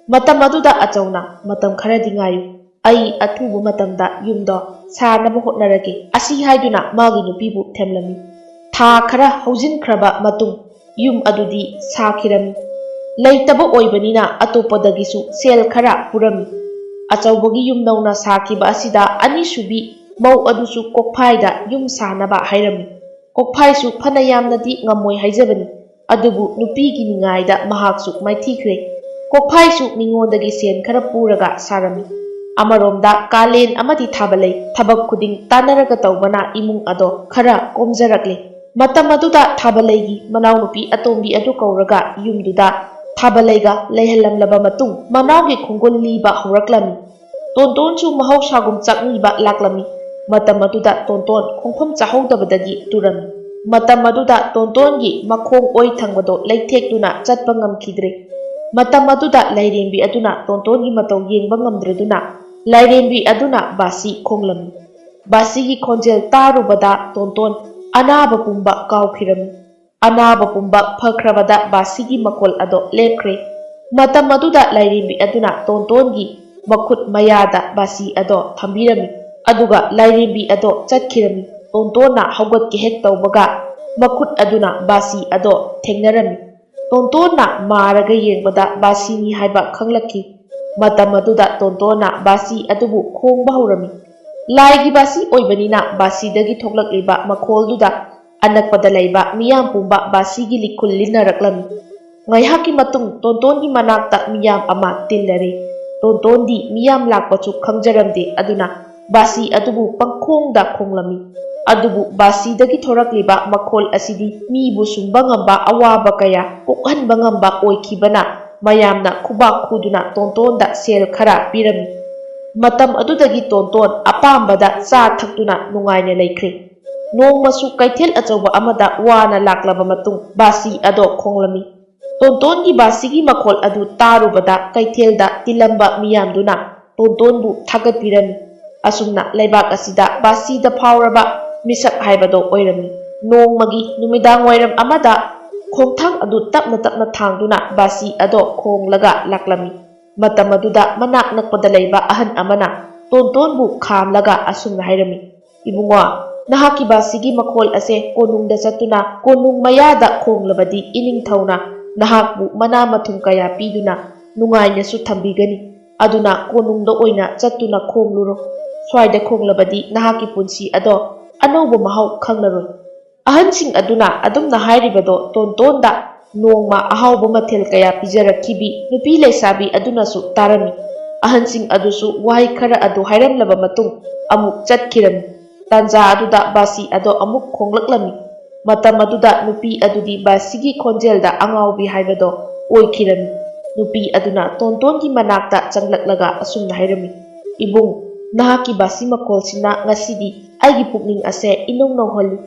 ꯃꯇꯝ ꯑꯗꯨꯗ ꯑꯆꯧꯅ, "ꯃꯇꯝ ꯈꯔꯗꯤ ꯉꯥꯏꯌꯨ, ꯑꯩ ꯑꯊꯨꯕ ꯃꯇꯝꯗ ꯌꯨꯝꯗꯣ ꯁꯥꯅꯕ ꯍꯣꯠꯅꯔꯒꯦ" ꯑꯁꯤ ꯍꯥꯏꯗꯨꯅ ꯃꯥꯒꯤ ꯅꯨꯄꯤꯕꯨ ꯊꯦꯝꯂꯝꯃꯤ꯫ ꯊꯥ ꯈꯔ ꯍꯧꯖꯤꯟꯈ꯭ꯔꯕ ꯃꯇꯨꯡ ꯌꯨꯝ ꯑꯗꯨꯗꯤ ꯁꯥꯈꯤꯔꯝꯃꯤ꯫ ꯂꯩꯇꯕ ꯑꯣꯏꯕꯅꯤꯅ ꯑꯇꯣꯞꯄꯗꯒꯤꯁꯨ ꯁꯦꯜ ꯈꯔ ꯄꯨꯔꯝꯃꯤ꯫ ꯑꯆꯧꯕꯒꯤ ꯌꯨꯝ ꯅꯧꯅ ꯁꯥꯈꯤꯕ ꯑꯁꯤꯗ ꯑꯅꯤꯁꯨꯕꯤ ꯃꯧ ꯑꯗꯨꯁꯨ ꯀꯣꯛꯐꯥꯏꯗ ꯌꯨꯝ ꯁꯥꯅꯕ ꯍꯥꯏꯔꯝꯃꯤ꯫ ꯀꯣꯛꯐꯥꯏꯁꯨ ꯐꯅ ꯌꯥꯝꯅꯗꯤ ꯉꯝꯃꯣꯏ ꯍꯥꯏꯖꯕꯅꯤ, ꯑꯗꯨꯕꯨ ꯅꯨꯄꯤꯒꯤ ꯅꯤꯡꯉꯥꯏꯗ ꯃꯍꯥꯛꯁꯨ ꯃꯥꯏꯊꯤꯈ꯭ꯔꯦ꯫ ꯀꯣꯛꯐꯥꯏꯁꯨ ꯃꯤꯉꯣꯟꯗꯒꯤ ꯁꯦꯟ ꯈꯔ ꯄꯨꯔꯒ ꯁꯥꯔꯝꯃꯤ꯫ ꯑꯃꯔꯣꯝꯗ ꯀꯥꯂꯦꯟ ꯑꯃꯗꯤ ꯊꯥꯕ ꯂꯩ ꯊꯕꯛ ꯈꯨꯗꯤꯡ ꯇꯥꯟꯅꯔꯒ ꯇꯧꯕꯅ ꯏꯃꯨꯡ ꯑꯗꯣ ꯈꯔ ꯀꯣꯝꯖꯔꯛꯂꯦ ꯃꯇꯝ ꯑꯗꯨꯗ ꯊꯥꯕꯂꯩꯒꯤ ꯃꯅꯥꯎꯅꯨꯄꯤ ꯑꯇꯣꯝꯕꯤ ꯑꯗꯨ ꯀꯧꯔꯒ ꯌꯨꯝꯗꯨꯗ ꯊꯥꯕꯂꯩꯒ ꯂꯩꯍꯜꯂꯝꯂꯕ ꯃꯇꯨꯡ ꯃꯅꯥꯎꯒꯤ ꯈꯣꯡꯒꯨꯜ ꯂꯤꯕ ꯍꯧꯔꯛꯂꯝꯃꯤ ꯇꯣꯟꯇꯣꯟꯁꯨ ꯃꯍꯧꯁꯥꯒꯨꯝ ꯆꯥꯛꯅꯤꯕ ꯂꯥꯛꯂꯝꯃꯤ ꯃꯇꯝ ꯑꯗꯨꯗ ꯇꯣꯟꯇꯣꯟ ꯈꯣꯡꯐꯝ ꯆꯥꯍꯧꯗꯕꯗꯒꯤ ꯇꯨꯔꯝꯃꯤ ꯃꯇꯝ ꯑꯗꯨꯗ ꯇꯣꯟꯇꯣꯟꯒꯤ ꯃꯈꯣꯡ ꯑꯣꯏ ꯊꯪꯕꯗꯣ ꯂꯩꯊꯦꯛꯇꯨꯅ ꯆꯠꯄ ꯉꯝꯈꯤꯗ꯭ꯔꯦ ꯃꯇꯝ ꯑꯗꯨꯗ ꯂꯥꯏꯔꯦꯝꯕꯤ ꯑꯗꯨꯅ ꯇꯣꯟꯇꯣꯟꯒꯤ ꯃꯇꯧ ꯌꯦꯡꯕ ꯉꯝꯗ꯭ꯔꯗꯨꯅ ꯂꯥꯏꯔꯦꯝꯕꯤ ꯑꯗꯨꯅ ꯕꯥꯁꯤ ꯈꯣꯡꯂꯝꯃꯤ ꯕꯥꯁꯤꯒꯤ ꯈꯣꯟꯖꯦꯜ ꯇꯥꯔꯨꯕꯗ ꯇꯣꯟꯇꯣꯟ ꯑꯅꯥꯕ ꯄꯨꯝꯕ ꯀꯥꯎꯈꯤꯔꯝꯃꯤ ꯑꯅꯥꯕ ꯄꯨꯝꯕ ꯐꯈ꯭ꯔꯕꯗ ꯕꯥꯁꯤꯒꯤ ꯃꯈꯣꯜ ꯑꯗꯣ ꯂꯦꯞꯈ꯭ꯔꯦ ꯃꯇꯝ ꯑꯗꯨꯗ ꯂꯥꯏꯔꯦꯝꯕꯤ ꯑꯗꯨꯅ ꯇꯣꯟꯇꯣꯟꯒꯤ ꯃꯈꯨꯠ ꯃꯌꯥꯗ ꯕꯥꯁꯤ ꯑꯗꯣ ꯊꯝꯕꯤꯔꯝꯃꯤ ꯑꯗꯨꯒ ꯂꯥꯏꯔꯦꯝꯕꯤ ꯑꯗꯣ ꯆꯠꯈꯤꯔꯝꯃꯤ ꯇꯣꯟꯇꯣꯟꯅ ꯍꯧꯒꯠꯀꯦ ꯍꯦꯛ ꯇꯧꯕꯒ ꯃꯈꯨꯠ ꯑꯗꯨꯅ ꯕꯥꯁꯤ ꯑꯗꯣ ꯊꯦꯡꯅꯔꯝꯃꯤ ꯇꯣꯟꯇꯣꯟꯅ ꯃꯥꯔꯒ ꯌꯦꯡꯕꯗ ꯕꯥꯁꯤꯅꯤ ꯍꯥꯏꯕ ꯈꯪꯂꯛꯈꯤ ꯃꯇꯝ ꯑꯗꯨꯗ ꯇꯣꯟꯇꯣꯟꯅ ꯕꯥꯁꯤ ꯑꯗꯨꯕꯨ ꯈꯣꯡꯕ ꯍꯧꯔꯝꯃꯤ ꯂꯥꯏꯒꯤ ꯕꯥꯁꯤ ꯑꯣꯏꯕꯅꯤꯅ ꯕꯥꯁꯤꯗꯒꯤ ꯊꯣꯛꯂꯛꯂꯤꯕ ꯃꯈꯣꯜꯗꯨꯗ ꯑꯅꯛꯄꯗ ꯂꯩꯕ ꯃꯤꯌꯥꯝ ꯄꯨꯝꯕ ꯕꯥꯁꯤꯒꯤ ꯂꯤꯈꯨꯜ ꯂꯤꯟꯅꯔꯛꯂꯝꯃꯤ ꯉꯥꯏꯍꯥꯛꯀꯤ ꯃꯇꯨꯡ ꯇꯣꯟꯇꯣꯟꯒꯤ ꯃꯅꯥꯛꯇ ꯃꯤꯌꯥꯝ ꯑꯃ ꯇꯤꯜꯂꯔꯦ ꯇꯣꯟꯇꯣꯟꯗꯤ ꯃꯤꯌꯥꯝ ꯂꯥꯛꯄꯁꯨ ꯈꯪꯖꯔꯝꯗꯦ ꯑꯗꯨꯅ ꯕꯥꯁꯤ ꯑꯗꯨꯕꯨ ꯄꯪꯈꯣꯡꯗ ꯈꯣꯡꯂꯝꯃꯤ ꯑꯗꯨꯕꯨ ꯕꯥꯁꯤꯗꯒꯤ ꯊꯣꯔꯛꯂꯤꯕ ꯃꯈꯣꯜ ꯑꯁꯤꯗꯤ ꯃꯤꯕꯨ ꯁꯨꯝꯕ ꯉꯝꯕ ꯑꯋꯥꯕ ꯀꯌꯥ ꯀꯣꯛꯍꯟꯕ ꯉꯝꯕ ꯑꯣꯏꯈꯤꯕꯅ ꯃꯌꯥꯝꯅ ꯈꯨꯕꯥꯛ ꯈꯨꯗꯨꯅ ꯇꯣꯟꯇꯣꯟꯗ ꯁꯦꯜ ꯈꯔ ꯄꯤꯔꯝꯃꯤ ꯃꯇꯝ ꯑꯗꯨꯗꯒꯤ ꯇꯣꯟꯇꯣꯟ ꯑꯄꯥꯝꯕꯗ ꯆꯥ ꯊꯛꯇꯨꯅ ꯅꯨꯡꯉꯥꯏꯅ ꯂꯩꯈ꯭ꯔꯦ ꯅꯣꯡꯃꯁꯨ ꯀꯩꯊꯦꯜ ꯑꯆꯧꯕ ꯑꯃꯗ ꯋꯥꯅ ꯂꯥꯛꯂꯕ ꯃꯇꯨꯡ ꯕꯥꯁꯤ ꯑꯗꯣ ꯈꯣꯡꯂꯝꯃꯤ ꯇꯣꯟꯇꯣꯟꯒꯤ ꯕꯥꯁꯤꯒꯤ ꯃꯈꯣꯜ ꯑꯗꯨ ꯇꯥꯔꯨꯕꯗ ꯀꯩꯊꯦꯜꯗ ꯇꯤꯜꯂꯝꯕ ꯃꯤꯌꯥꯝꯗꯨꯅ ꯇꯣꯟꯇꯣꯟꯕꯨ ꯊꯥꯒꯠꯄꯤꯔꯝꯃꯤ ꯑꯁꯨꯝꯅ ꯂꯩꯕꯥꯛ ꯑꯁꯤꯗ ꯕꯥꯁꯤꯗ ꯐꯥꯎꯔꯕ ꯃꯤꯁꯛ ꯍꯥꯏꯕꯗꯣ ꯑꯣꯏꯔꯝꯃꯤ ꯅꯣꯡꯃꯒꯤ ꯅꯨꯃꯤꯗꯥꯡꯋꯥꯏꯔꯝ ꯑꯃꯗ ꯈꯣꯡꯊꯥꯡ ꯑꯗꯨ ꯇꯞꯅ ꯇꯞꯅ ꯊꯥꯡꯗꯨꯅ ꯕꯥꯁꯤ ꯑꯗꯣ ꯈꯣꯡꯂꯒ ꯂꯥꯛꯂꯝꯃꯤ ꯃꯇꯝ ꯑꯗꯨꯗ ꯃꯅꯥꯛ ꯅꯛꯄꯗ ꯂꯩꯕ ꯑꯍꯟ ꯑꯃꯅ ꯇꯣꯟꯇꯣꯟꯕꯨ ꯈꯥꯝꯂꯒ ꯑꯁꯨꯝꯅ ꯍꯥꯏꯔꯝꯃꯤ ꯏꯕꯨꯡꯉꯣ ꯅꯍꯥꯛꯀꯤ ꯕꯥꯁꯤꯒꯤ ꯃꯈꯣꯜ ꯑꯁꯦ ꯀꯣꯅꯨꯡꯗ ꯆꯠꯇꯨꯅ ꯀꯣꯅꯨꯡ ꯃꯌꯥꯗ ꯈꯣꯡꯂꯕꯗꯤ ꯏꯅꯤꯡꯊꯧꯅ ꯅꯍꯥꯛꯄꯨ ꯃꯅꯥ ꯃꯊꯨꯝ ꯀꯌꯥ ꯄꯤꯗꯨꯅ ꯅꯨꯡꯉꯥꯏꯅꯁꯨ ꯊꯝꯕꯤꯒꯅꯤ ꯑꯗꯨꯅ ꯀꯣꯅꯨꯡꯗ ꯑꯣꯏꯅ ꯆꯠꯇꯨꯅ ꯈꯣꯡꯂꯨꯔꯣ ꯁ꯭ꯋꯥꯏꯗ ꯈꯣꯡꯂꯕꯗꯤ ꯅꯍꯥꯛꯀꯤ ꯄꯨꯟꯁꯤ ꯑꯗꯣ ꯑꯅꯧꯕ ꯃꯍꯥꯎ ꯈꯪꯂꯔꯣꯏ ꯑꯍꯟꯁꯤꯡ ꯑꯗꯨꯅ ꯑꯗꯨꯝꯅ ꯍꯥꯏꯔꯤꯕꯗꯣ ꯇꯣꯟꯇꯣꯟꯗ ꯅꯣꯡꯃ ꯑꯍꯥꯎꯕ ꯃꯊꯦꯜ ꯀꯌꯥ ꯄꯤꯖꯔꯛꯈꯤꯕꯤ ꯅꯨꯄꯤ ꯂꯩꯁꯥꯕꯤ ꯑꯗꯨꯅꯁꯨ ꯇꯥꯔꯝꯃꯤ ꯑꯍꯟꯁꯤꯡ ꯑꯗꯨꯁꯨ ꯋꯥꯍꯩ ꯈꯔ ꯑꯗꯨ ꯍꯥꯏꯔꯝꯂꯕ ꯃꯇꯨꯡ ꯑꯃꯨꯛ ꯆꯠꯈꯤꯔꯝꯃꯤ ꯇꯥꯟꯖꯥ ꯑꯗꯨꯗ ꯕꯥꯁꯤ ꯑꯗꯣ ꯑꯃꯨꯛ ꯈꯣꯡꯂꯛꯂꯝꯃꯤ ꯃꯇꯝ ꯑꯗꯨꯗ ꯅꯨꯄꯤ ꯑꯗꯨꯗꯤ ꯕꯥꯁꯤꯒꯤ ꯈꯣꯟꯖꯦꯜꯗ ꯑꯉꯥꯎꯕꯤ ꯍꯥꯏꯕꯗꯣ ꯑꯣꯏꯈꯤꯔꯝꯃꯤ ꯅꯨꯄꯤ ꯑꯗꯨꯅ ꯇꯣꯟꯇꯣꯟꯒꯤ ꯃꯅꯥꯛꯇ ꯆꯪꯂꯛꯂꯒ ꯑꯁꯨꯝꯅ ꯍꯥꯏꯔꯝꯃꯤ ꯏꯕꯨꯡ ꯅꯍꯥꯛꯀꯤ ꯕꯥꯁꯤ ꯃꯈꯣꯜꯁꯤꯅ ꯉꯁꯤꯗꯤ ꯑꯩꯒꯤ ꯄꯨꯛꯅꯤꯡ ꯑꯁꯦ ꯏꯅꯧ ꯅꯧꯍꯜꯂꯤ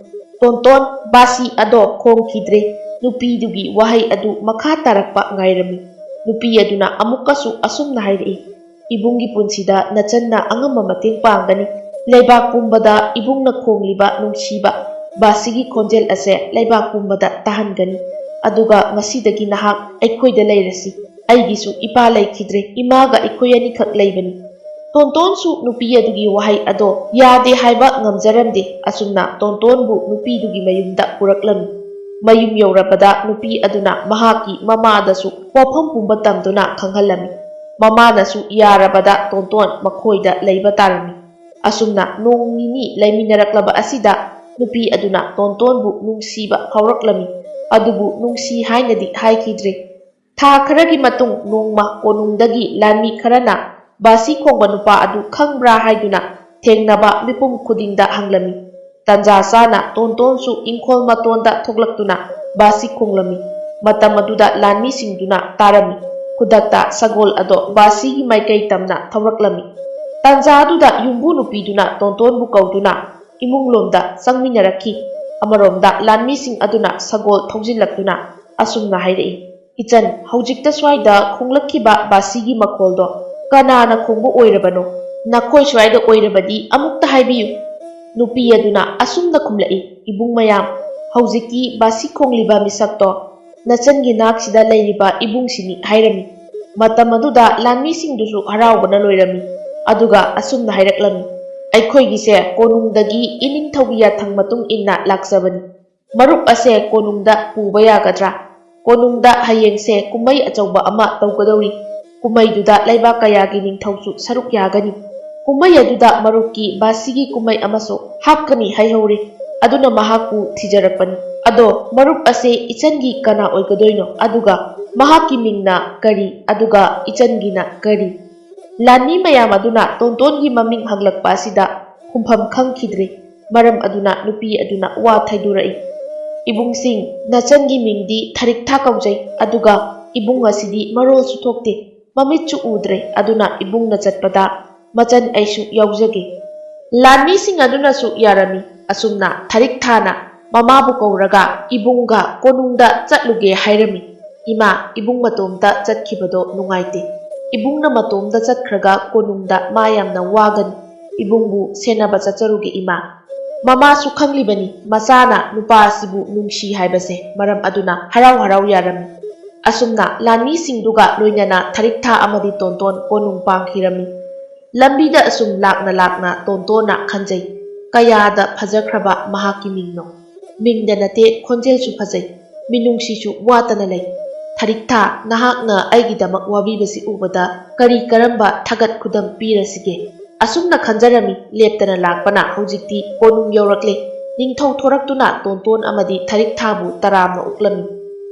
ꯇꯣꯟꯇꯣꯟ ꯕꯥꯁꯤ ꯑꯗꯣ ꯈꯣꯡꯈꯤꯗ꯭ꯔꯦ ꯅꯨꯄꯤꯗꯨꯒꯤ ꯋꯥꯍꯩ ꯑꯗꯨ ꯃꯈꯥ ꯇꯥꯔꯛꯄ ꯉꯥꯏꯔꯝꯃꯤ ꯅꯨꯄꯤ ꯑꯗꯨꯅ ꯑꯃꯨꯛꯀꯁꯨ ꯑꯁꯨꯝꯅ ꯍꯥꯏꯔꯛꯏ ꯏꯕꯨꯡꯒꯤ ꯄꯨꯟꯁꯤꯗ ꯅꯆꯟꯅ ꯑꯉꯝꯕ ꯃꯇꯦꯡ ꯄꯥꯡꯒꯅꯤ ꯂꯩꯕꯥꯛ ꯄꯨꯝꯕꯗ ꯏꯕꯨꯡꯅ ꯈꯣꯡꯂꯤꯕ ꯅꯨꯡꯁꯤꯕ ꯕꯥꯁꯤꯒꯤ ꯈꯣꯟꯖꯦꯜ ꯑꯁꯦ ꯂꯩꯕꯥꯛ ꯄꯨꯝꯕꯗ ꯇꯥꯍꯟꯒꯅꯤ ꯑꯗꯨꯒ ꯉꯁꯤꯗꯒꯤ ꯅꯍꯥꯛ ꯑꯩꯈꯣꯏꯗ ꯂꯩꯔꯁꯤ ꯑꯩꯒꯤꯁꯨ ꯏꯄꯥ ꯂꯩꯈꯤꯗ꯭ꯔꯦ ꯏꯃꯥꯒ ꯑꯩꯈꯣꯏ ꯑꯅꯤꯈꯛ ꯂꯩꯕꯅꯤ ꯇꯣꯟꯇꯣꯟꯁꯨ ꯅꯨꯄꯤ ꯑꯗꯨꯒꯤ ꯋꯥꯍꯩ ꯑꯗꯣ ꯌꯥꯗꯦ ꯍꯥꯏꯕ ꯉꯝꯖꯔꯝꯗꯦ ꯑꯁꯨꯝꯅ ꯇꯣꯟꯇꯣꯟꯕꯨ ꯅꯨꯄꯤꯗꯨꯒꯤ ꯃꯌꯨꯝꯗ ꯄꯨꯔꯛꯂꯝꯃꯤ ꯃꯌꯨꯝ ꯌꯧꯔꯕꯗ ꯅꯨꯄꯤ ꯑꯗꯨꯅ ꯃꯍꯥꯛꯀꯤ ꯃꯃꯥꯗꯁꯨ ꯋꯥꯐꯝ ꯄꯨꯝꯕ ꯇꯝꯗꯨꯅ ꯈꯪꯍꯜꯂꯝꯃꯤ ꯃꯃꯥꯅꯁꯨ ꯌꯥꯔꯕꯗ ꯇꯣꯟꯇꯣꯟ ꯃꯈꯣꯏꯗ ꯂꯩꯕ ꯇꯥꯔꯝꯃꯤ ꯑꯁꯨꯝꯅ ꯅꯣꯡ ꯅꯤꯅꯤ ꯂꯩꯃꯤꯟꯅꯔꯛꯂꯕ ꯑꯁꯤꯗ ꯅꯨꯄꯤ ꯑꯗꯨꯅ ꯇꯣꯟꯇꯣꯟꯕు ꯅꯨꯡꯁꯤꯕ ꯐꯥꯎꯔꯛꯂꯝꯃꯤ ꯑꯗꯨꯕꯨ ꯅꯨꯡꯁꯤ ꯍꯥꯏꯅꯗꯤ ꯍꯥꯏꯈꯤꯗ꯭ꯔꯦ ꯊꯥ ꯈꯔꯒꯤ ꯃꯇꯨꯡ ꯅꯣꯡꯃ ꯀꯣꯅꯨꯡꯗꯒꯤ ꯂꯥꯟꯃꯤ ꯈꯔꯅ ꯕꯥꯁꯤ ꯈꯣꯡꯕ ꯅꯨꯄꯥ ꯑꯗꯨ ꯈꯪꯕ꯭ꯔꯥ ꯍꯥꯏꯗꯨꯅ ꯊꯦꯡꯅꯕ ꯃꯤꯄꯨꯝ ꯈꯨꯗꯤꯡꯗ ꯍꯪꯂꯝꯃꯤ ꯇꯥꯟꯖꯥ ꯆꯥꯅ ꯇꯣꯟꯇꯣꯟꯁꯨ ꯏꯪꯈꯣꯜ ꯃꯇꯣꯟꯗ ꯊꯣꯛꯂꯛꯇꯨꯅ ꯕꯥꯁꯤ ꯈꯣꯡꯂꯝꯃꯤ ꯃꯇꯝ ꯑꯗꯨꯗ ꯂꯥꯟꯃꯤꯁꯤꯡꯗꯨꯅ ꯇꯥꯔꯝꯃꯤ ꯈꯨꯗꯛꯇ ꯁꯒꯣꯜ ꯑꯗꯣ ꯕꯥꯁꯤꯒꯤ ꯃꯥꯏꯀꯩ ꯇꯝꯅ ꯊꯧꯔꯛꯂꯝꯃꯤ ꯇꯥꯟꯖꯥ ꯑꯗꯨꯗ ꯌꯨꯝꯕꯨ ꯅꯨꯄꯤꯗꯨꯅ ꯇꯣꯟꯇꯣꯟꯕꯨ ꯀꯧꯗꯨꯅ ꯏꯃꯨꯡꯂꯣꯝꯗ ꯆꯪꯃꯤꯟꯅꯔꯛꯈꯤ ꯑꯃꯔꯣꯝꯗ ꯂꯥꯟꯃꯤꯁꯤꯡ ꯑꯗꯨꯅ ꯁꯒꯣꯜ ꯊꯧꯖꯤꯜꯂꯛꯇꯨꯅ ꯑꯁꯨꯝꯅ ꯍꯥꯏꯔꯛꯏ ꯏꯆꯟ ꯍꯧꯖꯤꯛꯇ ꯁ꯭ꯋꯥꯏꯗ ꯈꯣꯡꯂꯛꯈꯤꯕ ꯕꯥꯁꯤꯒꯤ ꯃꯈꯣꯜꯗꯣ ꯀꯅꯥꯅ ꯈꯣꯡꯕ ꯑꯣꯏꯔꯕꯅꯣ ꯅꯈꯣꯏ ꯁ꯭ꯋꯥꯏꯗ ꯑꯣꯏꯔꯕꯗꯤ ꯑꯃꯨꯛꯇ ꯍꯥꯏꯕꯤꯌꯨ ꯅꯨꯄꯤ ꯑꯗꯨꯅ ꯑꯁꯨꯝꯅ ꯈꯨꯝꯂꯛꯏ ꯏꯕꯨꯡ ꯃꯌꯥꯝ ꯍꯧꯖꯤꯛꯀꯤ ꯕꯥꯁꯤ ꯈꯣꯡꯂꯤꯕ ꯃꯤꯁꯛꯇꯣ ꯅꯆꯟꯒꯤ ꯅꯥꯛꯁꯤꯗ ꯂꯩꯔꯤꯕ ꯏꯕꯨꯡꯁꯤꯅꯤ ꯍꯥꯏꯔꯝꯃꯤ ꯃꯇꯝ ꯑꯗꯨꯗ ꯂꯥꯟꯃꯤꯁꯤꯡꯗꯨꯁꯨ ꯍꯔꯥꯎꯕꯅ ꯂꯣꯏꯔꯝꯃꯤ ꯑꯗꯨꯒ ꯑꯁꯨꯝꯅ ꯍꯥꯏꯔꯛꯂꯝꯃꯤ ꯑꯩꯈꯣꯏꯒꯤꯁꯦ ꯀꯣꯅꯨꯡꯗꯒꯤ ꯏꯅꯤꯡꯊꯧꯒꯤ ꯌꯥꯊꯪ ꯃꯇꯨꯡ ꯏꯟꯅ ꯂꯥꯛꯆꯕꯅꯤ ꯃꯔꯨꯞ ꯑꯁꯦ ꯀꯣꯅꯨꯡꯗ ꯄꯨꯕ ꯌꯥꯒꯗ꯭ꯔꯥ ꯀꯣꯅꯨꯡꯗ ꯍꯌꯦꯡꯁꯦ ꯀꯨꯝꯃꯩ ꯑꯆꯧꯕ ꯑꯃ ꯇꯧꯒꯗꯧꯔꯤ ꯀꯨꯝꯃꯩꯗꯨꯗ ꯂꯩꯕꯥꯛ ꯀꯌꯥꯒꯤ ꯅꯤꯡꯊꯧꯁꯨ ꯁꯔꯨꯛ ꯌꯥꯒꯅꯤ ꯀꯨꯝꯃꯩ ꯑꯗꯨꯗ ꯃꯔꯨꯞꯀꯤ ꯕꯥꯁꯤꯒꯤ ꯀꯨꯝꯃꯩ ꯑꯃꯁꯨ ꯍꯥꯞꯀꯅꯤ ꯍꯥꯏꯍꯧꯔꯤ ꯑꯗꯨꯅ ꯃꯍꯥꯛꯄꯨ ꯊꯤꯖꯔꯛꯄꯅꯤ ꯑꯗꯣ ꯃꯔꯨꯞ ꯑꯁꯦ ꯏꯆꯟꯒꯤ ꯀꯅꯥ ꯑꯣꯏꯒꯗꯣꯏꯅꯣ ꯑꯗꯨꯒ ꯃꯍꯥꯛꯀꯤ ꯃꯤꯡꯅ ꯀꯔꯤ ꯑꯗꯨꯒ ꯏꯆꯟꯒꯤꯅ ꯀꯔꯤ ꯂꯥꯟꯃꯤ ꯃꯌꯥꯝ ꯑꯗꯨꯅ ꯇꯣꯟꯇꯣꯟꯒꯤ ꯃꯃꯤꯡ ꯍꯪꯂꯛꯄ ꯑꯁꯤꯗ ꯈꯨꯝꯐꯝ ꯈꯪꯈꯤꯗ꯭ꯔꯦ꯫ ꯃꯔꯝ ꯑꯗꯨꯅ ꯅꯨꯄꯤ ꯑꯗꯨꯅ ꯋꯥ ꯊꯩꯗꯣꯔꯛꯏ꯫ ꯏꯕꯨꯡꯁꯤꯡ, ꯅꯆꯟꯒꯤ ꯃꯤꯡꯗꯤ ꯊꯔꯤꯛꯊꯥ ꯀꯧꯖꯩ, ꯑꯗꯨꯒ ꯏꯕꯨꯡ ꯑꯁꯤꯗꯤ ꯃꯔꯣꯜꯁꯨ ꯊꯣꯛꯇꯦ, ꯃꯃꯤꯠꯁꯨ ꯎꯗ꯭ꯔꯦ, ꯑꯗꯨꯅ ꯏꯕꯨꯡꯅ ꯆꯠꯄꯗ ꯃꯆꯟ ꯑꯩꯁꯨ ꯌꯥꯎꯖꯒꯦ꯫ ꯂꯥꯟꯃꯤꯁꯤꯡ ꯑꯗꯨꯅꯁꯨ ꯌꯥꯔꯝꯃꯤ꯫ ꯑꯁꯨꯝꯅ ꯊꯔꯤꯛꯊꯥꯅ ꯃꯃꯥꯕꯨ ꯀꯧꯔꯒ ꯏꯕꯨꯡꯒ ꯀꯣꯅꯨꯡꯗ ꯆꯠꯂꯨꯒꯦ ꯍꯥꯏꯔꯝꯃꯤ꯫ ꯏꯃꯥ, ꯏꯕꯨꯡ ꯃꯇꯣꯝꯇ ꯆꯠꯈꯤꯕꯗꯣ ꯅꯨꯡꯉꯥꯏꯇꯦ꯫ ꯏꯕꯨꯡꯅ ꯃꯇꯣꯝꯇ ꯆꯠꯈ꯭ꯔꯒ ꯀꯣꯅꯨꯡꯗ ꯃꯥ ꯌꯥꯝꯅ ꯋꯥꯒꯅꯤ꯫ ꯏꯕꯨꯡꯕꯨ ꯁꯦꯟꯅꯕ ꯆꯠꯆꯔꯨꯒꯦ ꯏꯃꯥ꯫ ꯃꯃꯥꯁꯨ ꯈꯪꯂꯤꯕꯅꯤ ꯃꯆꯥꯅ ꯅꯨꯄꯥ ꯑꯁꯤꯕꯨ ꯅꯨꯡꯁꯤ ꯍꯥꯏꯕꯁꯦ, ꯃꯔꯝ ꯑꯗꯨꯅ ꯍꯔꯥꯎ ꯍꯔꯥꯎ ꯌꯥꯔꯝꯃꯤ꯫ ꯑꯁꯨꯝꯅ ꯂꯥꯟꯃꯤꯁꯤꯡꯗꯨꯒ ꯂꯣꯏꯅꯅ ꯊꯔꯤꯛꯊꯥ ꯑꯃꯗꯤ ꯇꯣꯟꯇꯣꯟ ꯀꯣꯅꯨꯡ ꯄꯥꯡꯈꯤꯔꯝꯃꯤ꯫ ꯂꯝꯕꯤꯗ ꯑꯁꯨꯝ ꯂꯥꯛꯅ ꯂꯥꯛꯅ ꯇꯣꯟꯇꯣꯟꯅ ꯈꯟꯖꯩ, ꯀꯌꯥꯗ ꯐꯖꯈ꯭ꯔꯕ ꯃꯍꯥꯛꯀꯤ ꯃꯤꯡꯅꯣ! ꯃꯤꯡꯗ ꯅꯠꯇꯦ, ꯈꯣꯟꯖꯦꯜꯁꯨ ꯐꯖꯩ, ꯃꯤꯅꯨꯡꯁꯤꯁꯨ ꯋꯥꯠꯇꯅ ꯂꯩ꯫ ꯊꯔꯤꯛꯊꯥ, ꯅꯍꯥꯛꯅ ꯑꯩꯒꯤꯗꯃꯛ ꯋꯥꯕꯤꯕꯁꯤ ꯎꯕꯗ ꯀꯔꯤ ꯀꯔꯝꯕ ꯊꯥꯒꯠ ꯈꯨꯗꯝ ꯄꯤꯔꯁꯤꯒꯦ? ꯑꯁꯨꯝꯅ ꯈꯟꯖꯔꯝꯃꯤ ꯂꯦꯞꯇꯅ ꯂꯥꯛꯄꯅ ꯍꯧꯖꯤꯛꯇꯤ ꯀꯣꯅꯨꯡ ꯌꯧꯔꯛꯂꯦ꯫ ꯅꯤꯡꯊꯧ ꯊꯣꯔꯛꯇꯨꯅ ꯇꯣꯟꯇꯣꯟ ꯑꯃꯗꯤ ꯊꯔꯤꯛꯊꯥꯕꯨ ꯇꯔꯥꯝꯅ ꯑꯣꯛꯂꯝꯃꯤ꯫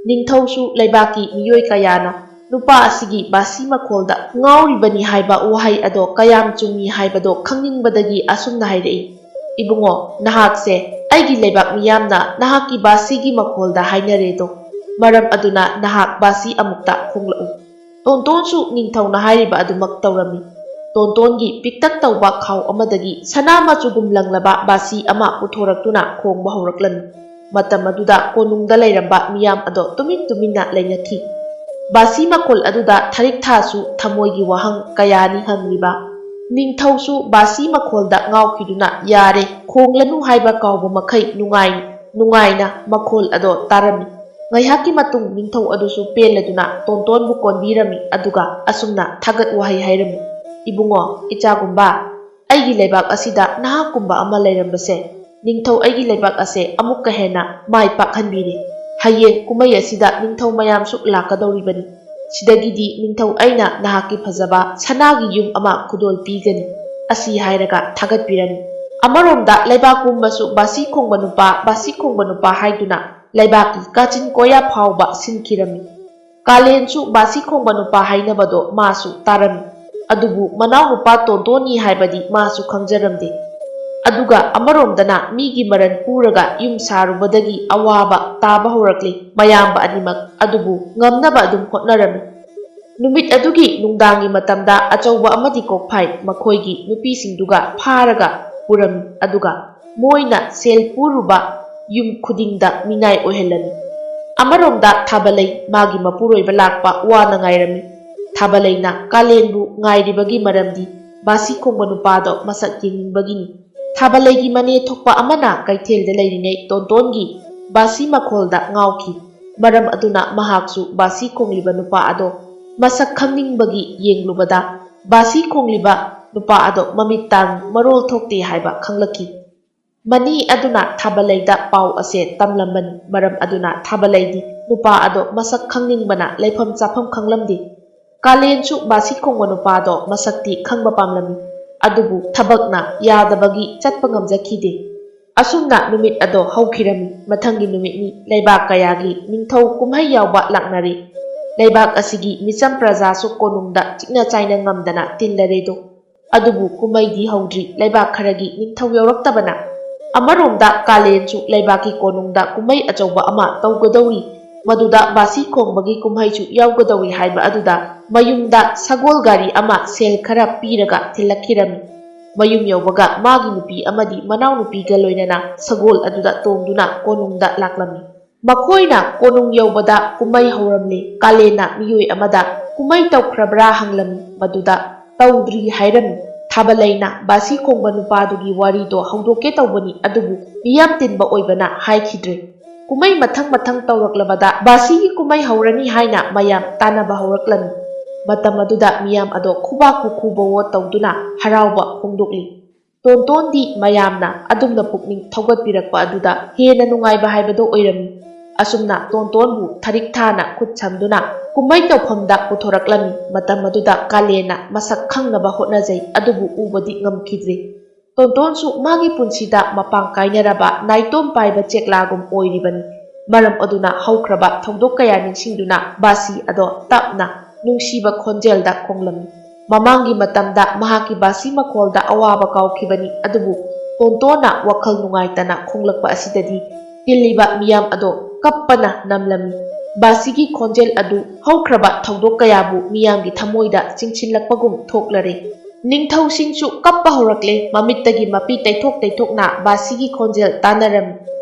ꯅꯤꯡꯊꯧꯁꯨ ꯂꯩꯕꯥꯛꯀꯤ ꯃꯤꯑꯣꯏ ꯀꯌꯥꯅ ꯅꯨꯄꯥ ꯑꯁꯤꯒꯤ ꯕꯥꯁꯤ ꯃꯈꯣꯜꯗ ꯉꯥꯎꯔꯤꯕꯅꯤ ꯍꯥꯏꯕ ꯋꯥꯍꯩ ꯑꯗꯣ ꯀꯌꯥꯝ ꯆꯨꯝꯃꯤ ꯍꯥꯏꯕꯗꯣ ꯈꯪꯅꯤꯡꯕꯗꯒꯤ ꯑꯁꯨꯝꯅ ꯍꯥꯏꯔꯛꯏ꯫ ꯏꯕꯨꯡꯉꯣ, ꯅꯍꯥꯛꯁꯦ ꯑꯩꯒꯤ ꯂꯩꯕꯥꯛ ꯃꯤꯌꯥꯝꯅ ꯅꯍꯥꯛꯀꯤ ꯕꯥꯁꯤꯒꯤ ꯃꯈꯣꯜꯗ ꯍꯥꯏꯅꯔꯦꯗꯣ, ꯃꯔꯝ ꯑꯗꯨꯅ ꯅꯍꯥꯛ ꯕꯥꯁꯤ ꯑꯃꯨꯛꯇ ꯈꯣꯡꯂꯛꯎ꯫ ꯇꯣꯟꯇꯣꯟꯁꯨ ꯅꯤꯡꯊꯧꯅ ꯍꯥꯏꯔꯤꯕ ꯑꯗꯨꯃꯛ ꯇꯧꯔꯝꯃꯤ꯫ ꯇꯣꯟꯇꯣꯟꯒꯤ ꯄꯤꯛꯇꯛ ꯇꯧꯕ ꯈꯥꯎ ꯑꯃꯗꯒꯤ ꯁꯅꯥ ꯃꯆꯨꯒꯨꯝ ꯂꯪꯂꯕ ꯕꯥꯁꯤ ꯑꯃ ꯄꯨꯊꯣꯔꯛꯇꯨꯅ ꯈꯣꯡꯕ ꯍꯧꯔꯛꯂꯝꯃꯤ꯫ ꯃꯇꯝ ꯑꯗꯨꯗ ꯀꯣꯅꯨꯡꯗ ꯂꯩꯔꯝꯕ ꯃꯤꯌꯥꯝ ꯑꯗꯣ ꯇꯨꯃꯤꯟ ꯇꯨꯃꯤꯟꯅ ꯂꯩꯅꯈꯤ꯫ ꯕꯥꯁꯤ ꯃꯈꯣꯜ ꯑꯗꯨꯗ ꯊꯔꯤꯛꯊꯥꯁꯨ ꯊꯃꯣꯏꯒꯤ ꯋꯥꯍꯪ ꯀꯌꯥꯅꯤ ꯍꯪꯂꯤꯕ꯫ ꯅꯤꯡꯊꯧꯁꯨ ꯕꯥꯁꯤ ꯃꯈꯣꯜꯗ ꯉꯥꯎꯈꯤꯗꯨꯅ ꯌꯥꯔꯦ, ꯈꯣꯡꯂꯅꯨ ꯍꯥꯏꯕ ꯀꯥꯎꯕ ꯃꯈꯩ ꯅꯨꯡꯉꯥꯏꯅ ꯃꯈꯣꯜ ꯑꯗꯣ ꯇꯥꯔꯝꯃꯤ꯫ ꯉꯥꯏꯍꯥꯛꯀꯤ ꯃꯇꯨꯡ ꯅꯤꯡꯊꯧ ꯑꯗꯨꯁꯨ ꯄꯦꯜꯂꯗꯨꯅ ꯇꯣꯟꯇꯣꯟꯕꯨ ꯀꯣꯟꯕꯤꯔꯝꯃꯤ, ꯑꯗꯨꯒ ꯑꯁꯨꯝꯅ ꯊꯥꯒꯠ ꯋꯥꯍꯩ ꯍꯥꯏꯔꯝꯃꯤ꯫ ꯏꯕꯨꯡꯉꯣ, ꯏꯆꯥꯒꯨꯝꯕ, ꯑꯩꯒꯤ ꯂꯩꯕꯥꯛ ꯑꯁꯤꯗ ꯅꯍꯥꯛꯀꯨꯝꯕ ꯑꯃ ꯂꯩꯔꯝꯕꯁꯦ ꯅꯤꯡꯊꯧ ꯑꯩꯒꯤ ꯂꯩꯕꯥꯛ ꯑꯁꯦ ꯑꯃꯨꯛꯀ ꯍꯦꯟꯅ ꯃꯥꯏ ꯄꯥꯛꯍꯟꯕꯤꯔꯦ꯫ ꯍꯌꯦꯡ ꯀꯨꯝꯃꯩ ꯑꯁꯤꯗ ꯅꯤꯡꯊꯧ ꯃꯌꯥꯝꯁꯨ ꯂꯥꯛꯀꯗꯧꯔꯤꯕꯅꯤ꯫ ꯁꯤꯗꯒꯤꯗꯤ ꯅꯤꯡꯊꯧ ꯑꯩꯅ ꯅꯍꯥꯛꯀꯤ ꯐꯖꯕ ꯁꯅꯥꯒꯤ ꯌꯨꯝ ꯑꯃ ꯈꯨꯗꯣꯜ ꯄꯤꯒꯅꯤ꯫ ꯑꯁꯤ ꯍꯥꯏꯔꯒ ꯊꯥꯒꯠꯄꯤꯔꯝꯃꯤ꯫ ꯑꯃꯔꯣꯝꯗ ꯂꯩꯕꯥꯛ ꯄꯨꯝꯕꯁꯨ ꯕꯥꯁꯤ ꯈꯣꯡꯕ ꯅꯨꯄꯥ, ꯕꯥꯁꯤ ꯈꯣꯡꯕ ꯅꯨꯄꯥ ꯍꯥꯏꯗꯨꯅ ꯂꯩꯕꯥꯛꯀꯤ ꯀꯥꯆꯤꯟ ꯀꯣꯌꯥ ꯐꯥꯎꯕ ꯁꯤꯟꯈꯤꯔꯝꯃꯤ꯫ ꯀꯥꯂꯦꯟꯁꯨ ꯕꯥꯁꯤ ꯈꯣꯡꯕ ꯅꯨꯄꯥ ꯍꯥꯏꯅꯕꯗꯣ ꯃꯥꯁꯨ ꯇꯥꯔꯝꯃꯤ꯫ ꯑꯗꯨꯕꯨ ꯃꯅꯥꯎꯅꯨꯄꯥ ꯇꯣꯟꯇꯣꯟꯅꯤ ꯍꯥꯏꯕꯗꯤ ꯃꯥꯁꯨ ꯈꯪꯖꯔꯝꯗꯦ꯫ ꯑꯗꯨꯒ ꯑꯃꯔꯣꯝꯗꯅ ꯃꯤꯒꯤ ꯃꯔꯟ ꯄꯨꯔꯒ ꯌꯨꯝ ꯁꯥꯔꯨꯕꯗꯒꯤ ꯑꯋꯥꯕ ꯇꯥꯕ ꯍꯧꯔꯛꯂꯦ ꯃꯌꯥꯝꯕ ꯑꯅꯤꯃꯛ, ꯑꯗꯨꯕꯨ ꯉꯝꯅꯕ ꯑꯗꯨꯝ ꯍꯣꯠꯅꯔꯝꯃꯤ꯫ ꯅꯨꯃꯤꯠ ꯑꯗꯨꯒꯤ ꯅꯨꯡꯗꯥꯡꯒꯤ ꯃꯇꯝꯗ ꯑꯆꯧꯕ ꯑꯃꯗꯤ ꯀꯣꯛꯐꯥꯏ ꯃꯈꯣꯏꯒꯤ ꯅꯨꯄꯤꯁꯤꯡꯗꯨꯒ ꯐꯥꯔꯒ ꯄꯨꯔꯝꯃꯤ, ꯑꯗꯨꯒ ꯃꯣꯏꯅ ꯁꯦꯜ ꯄꯨꯔꯨꯕ ꯌꯨꯝ ꯈꯨꯗꯤꯡꯗ ꯃꯤꯅꯥꯏ ꯑꯣꯏꯍꯜꯂꯝꯃꯤ꯫ ꯑꯃꯔꯣꯝꯗ ꯊꯥꯕꯂꯩ ꯃꯥꯒꯤ ꯃꯄꯨꯔꯣꯏꯕ ꯂꯥꯛꯄ ꯋꯥꯅ ꯉꯥꯏꯔꯝꯃꯤ꯫ ꯊꯥꯕꯂꯩꯅ ꯀꯥꯂꯦꯟꯕꯨ ꯉꯥꯏꯔꯤꯕꯒꯤ ꯃꯔꯝꯗꯤ ꯕꯥꯁꯤ ꯈꯣꯡꯕ ꯅꯨꯄꯥꯗꯣ ꯃꯁꯛ ꯌꯦꯡꯅꯤꯡꯕꯒꯤꯅꯤ꯫ ꯊꯥꯕꯂꯩꯒꯤ ꯃꯅꯦ ꯊꯣꯛꯄ ꯑꯃꯅ ꯀꯩꯊꯦꯜꯗ ꯂꯩꯔꯤꯉꯩ ꯇꯣꯟꯇꯣꯟꯒꯤ ꯕꯥꯁꯤ ꯃꯈꯣꯜꯗ ꯉꯥꯎꯈꯤ꯫ ꯃꯔꯝ ꯑꯗꯨꯅ ꯃꯍꯥꯛꯁꯨ ꯕꯥꯁꯤ ꯈꯣꯡꯂꯤꯕ ꯅꯨꯄꯥ ꯑꯗꯣ ꯃꯁꯛ ꯈꯪꯅꯤꯡꯕꯒꯤ ꯌꯦꯡꯂꯨꯕꯗ ꯕꯥꯁꯤ ꯈꯣꯡꯂꯤꯕ ꯅꯨꯄꯥ ꯑꯗꯣ ꯃꯃꯤꯠ ꯇꯥꯡꯏ, ꯃꯔꯣꯜ ꯊꯣꯛꯇꯦ ꯍꯥꯏꯕ ꯈꯪꯂꯛꯈꯤ꯫ ꯃꯅꯤ ꯑꯗꯨꯅ ꯊꯥꯕꯂꯩꯗ ꯄꯥꯎ ꯑꯁꯦ ꯇꯝꯂꯝꯕꯅꯤ꯫ ꯃꯔꯝ ꯑꯗꯨꯅ ꯊꯥꯕꯂꯩꯗꯤ ꯅꯨꯄꯥ ꯑꯗꯣ ꯃꯁꯛ ꯈꯪꯅꯤꯡꯕꯅ ꯂꯩꯐꯝ ꯆꯥꯐꯝ ꯈꯪꯂꯝꯗꯦ꯫ ꯀꯥꯂꯦꯟꯁꯨ ꯕꯥꯁꯤ ꯈꯣꯡꯕ ꯅꯨꯄꯥꯗꯣ ꯃꯁꯛꯇꯤ ꯈꯪꯕ ꯄꯥꯝꯂꯝꯃꯤ, ꯑꯗꯨꯕꯨ ꯊꯕꯛꯅ ꯌꯥꯗꯕꯒꯤ ꯆꯠꯄ ꯉꯝꯖꯈꯤꯗꯦ꯫ ꯑꯁꯨꯝꯅ ꯅꯨꯃꯤꯠ ꯑꯗꯣ ꯍꯧꯈꯤꯔꯝꯃꯤ꯫ ꯃꯊꯪꯒꯤ ꯅꯨꯃꯤꯠꯅꯤ ꯂꯩꯕꯥꯛ ꯀꯌꯥꯒꯤ ꯅꯤꯡꯊꯧ ꯀꯨꯝꯍꯩ ꯌꯥꯎꯕ ꯂꯥꯛꯅꯔꯦ꯫ ꯂꯩꯕꯥꯛ ꯑꯁꯤꯒꯤ ꯃꯤꯆꯝ प्रजाꯁꯨ ꯀꯣꯅꯨꯡꯗ ꯆꯤꯛꯅ ꯆꯥꯏꯅ ꯉꯝꯗꯅ ꯇꯤꯜꯂꯔꯦꯗꯣ꯫ ꯑꯗꯨꯕꯨ ꯀꯨꯝꯃꯩꯗꯤ ꯍꯧꯗ꯭ꯔꯤ ꯂꯩꯕꯥꯛ ꯈꯔꯒꯤ ꯅꯤꯡꯊꯧ ꯌꯧꯔꯛꯇꯕꯅ꯫ ꯑꯃꯔꯣꯝꯗ ꯀꯥꯂꯦꯟꯁꯨ ꯂꯩꯕꯥꯛꯀꯤ ꯀꯣꯅꯨꯡꯗ ꯀꯨꯝꯃꯩ ꯑꯆꯧꯕ ꯑꯃ ꯇꯧꯒꯗꯧꯔꯤ, ꯃꯗꯨꯗ ꯕꯥꯁꯤ ꯈꯣꯡꯕꯒꯤ ꯀꯨꯝꯍꯩꯁꯨ ꯌꯥꯎꯒꯗꯧꯔꯤ ꯍꯥꯏꯕ ꯑꯗꯨꯗ ꯃꯌꯨꯝꯗ ꯁꯒꯣꯜ ꯒꯥꯔꯤ ꯑꯃ ꯁꯦꯜ ꯈꯔ ꯄꯤꯔꯒ ꯊꯤꯜꯂꯛꯈꯤꯔꯝꯃꯤ꯫ ꯃꯌꯨꯝ ꯌꯧꯕꯒ ꯃꯥꯒꯤ ꯅꯨꯄꯤ ꯑꯃꯗꯤ ꯃꯅꯥꯎꯅꯨꯄꯤꯒ ꯂꯣꯏꯅꯅ ꯁꯒꯣꯜ ꯑꯗꯨꯗ ꯇꯣꯡꯗꯨꯅ ꯀꯣꯅꯨꯡꯗ ꯂꯥꯛꯂꯝꯃꯤ꯫ ꯃꯈꯣꯏꯅ ꯀꯣꯅꯨꯡ ꯌꯧꯕꯗ ꯀꯨꯝꯃꯩ ꯍꯧꯔꯝꯂꯦ꯫ ꯀꯥꯂꯦꯟꯅ ꯃꯤꯑꯣꯏ ꯑꯃꯗ ꯀꯨꯝꯃꯩ ꯇꯧꯈ꯭ꯔꯕ꯭ꯔꯥ ꯍꯪꯂꯝꯃꯤ, ꯃꯗꯨꯗ ꯇꯧꯗ꯭ꯔꯤ ꯍꯥꯏꯔꯝꯃꯤ꯫ ꯊꯥꯕꯂꯩꯅ ꯕꯥꯁꯤ ꯈꯣꯡꯕ ꯅꯨꯄꯥꯗꯨꯒꯤ ꯋꯥꯔꯤꯗꯣ ꯍꯧꯗꯣꯛꯀꯦ ꯇꯧꯕꯅꯤ, ꯑꯗꯨꯕꯨ ꯃꯤꯌꯥꯝ ꯇꯤꯟꯕ ꯑꯣꯏꯕꯅ ꯍꯥꯏꯈꯤꯗ꯭ꯔꯦ꯫ ꯀꯨꯝꯃꯩ ꯃꯊꯪ ꯃꯊꯪ ꯇꯧꯔꯛꯂꯕꯗ ꯕꯥꯁꯤꯒꯤ ꯀꯨꯝꯃꯩ ꯍꯧꯔꯅꯤ ꯍꯥꯏꯅ ꯃꯌꯥꯝ ꯇꯥꯟꯅꯕ ꯍꯧꯔꯛꯂꯝꯃꯤ꯫ ꯃꯇꯝ ꯑꯗꯨꯗ ꯃꯤꯌꯥꯝ ꯑꯗꯣ ꯈꯨꯕꯥꯛꯄꯨ ꯈꯨꯕꯋꯣ ꯇꯧꯗꯨꯅ ꯍꯔꯥꯎꯕ ꯐꯣꯡꯗꯣꯛꯂꯤ꯫ ꯇꯣꯟꯇꯣꯟꯗꯤ ꯃꯌꯥꯝꯅ ꯑꯗꯨꯝꯅ ꯄꯨꯛꯅꯤꯡ ꯊꯧꯒꯠꯄꯤꯔꯛꯄ ꯑꯗꯨꯗ ꯍꯦꯟꯅ ꯅꯨꯡꯉꯥꯏꯕ ꯍꯥꯏꯕꯗꯣ ꯑꯣꯏꯔꯝꯃꯤ꯫ ꯑꯁꯨꯝꯅ ꯇꯣꯟꯇꯣꯟꯕꯨ ꯊꯔꯤꯛꯊꯥꯅ ꯈꯨꯠ ꯁꯝꯗꯨꯅ ꯀꯨꯝꯃꯩ ꯇꯧꯐꯝꯗ ꯄꯨꯊꯣꯔꯛꯂꯝꯃꯤ꯫ ꯃꯇꯝ ꯑꯗꯨꯗ ꯀꯥꯂꯦꯟꯅ ꯃꯁꯛ ꯈꯪꯅꯕ ꯍꯣꯠꯅꯖꯩ, ꯑꯗꯨꯕꯨ ꯎꯕꯗꯤ ꯉꯝꯈꯤꯗ꯭ꯔꯦ꯫ ꯇꯣꯟꯇꯣꯟꯁꯨ ꯃꯥꯒꯤ ꯄꯨꯟꯁꯤꯗ ꯃꯄꯥꯡ ꯀꯥꯏꯅꯔꯕ ꯅꯥꯏꯇꯣꯝ ꯄꯥꯏꯕ ꯆꯦꯛꯂꯥꯒꯨꯝ ꯑꯣꯏꯔꯤꯕꯅꯤ꯫ ꯃꯔꯝ ꯑꯗꯨꯅ ꯍꯧꯈ꯭ꯔꯕ ꯊꯧꯗꯣꯛ ꯀꯌꯥ ꯅꯤꯡꯁꯤꯡꯗꯨꯅ ꯕꯥꯁꯤ ꯑꯗꯣ ꯇꯞꯅ ꯅꯨꯡꯁꯤꯕ ꯈꯣꯟꯖꯦꯜꯗ ꯈꯣꯡꯂꯝꯃꯤ꯫ ꯃꯃꯥꯡꯒꯤ ꯃꯇꯝꯗ ꯃꯍꯥꯛꯀꯤ ꯕꯥꯁꯤ ꯃꯈꯣꯜꯗ ꯑꯋꯥꯕ ꯀꯥꯎꯈꯤꯕꯅꯤ, ꯑꯗꯨꯕꯨ ꯇꯣꯟꯇꯣꯟꯅ ꯋꯥꯈꯜ ꯅꯨꯡꯉꯥꯏꯇꯅ ꯈꯣꯡꯂꯛꯄ ꯑꯁꯤꯗꯗꯤ ꯇꯤꯜꯂꯤꯕ ꯃꯤꯌꯥꯝ ꯑꯗꯣ ꯀꯞꯄꯅ ꯅꯝꯂꯝꯃꯤ꯫ ꯕꯥꯁꯤꯒꯤ ꯈꯣꯟꯖꯦꯜ ꯑꯗꯨ ꯍꯧꯈ꯭ꯔꯕ ꯊꯧꯗꯣꯛ ꯀꯌꯥꯕꯨ ꯃꯤꯌꯥꯝꯒꯤ ꯊꯃꯣꯏꯗ ꯆꯤꯡꯁꯤꯜꯂꯛꯄꯒꯨꯝ ꯊꯣꯛꯂꯔꯦ꯫ ꯅꯤꯡꯊꯧꯁꯤꯡꯁꯨ ꯀꯞꯄ ꯍꯧꯔꯛꯂꯦ, ꯃꯃꯤꯠꯇꯒꯤ ꯃꯄꯤ ꯇꯩꯊꯣꯛ ꯇꯩꯊꯣꯛꯅ ꯕꯥꯁꯤꯒꯤ ꯈꯣꯟꯖꯦꯜ ꯇꯥꯟꯅꯔꯝꯃꯤ꯫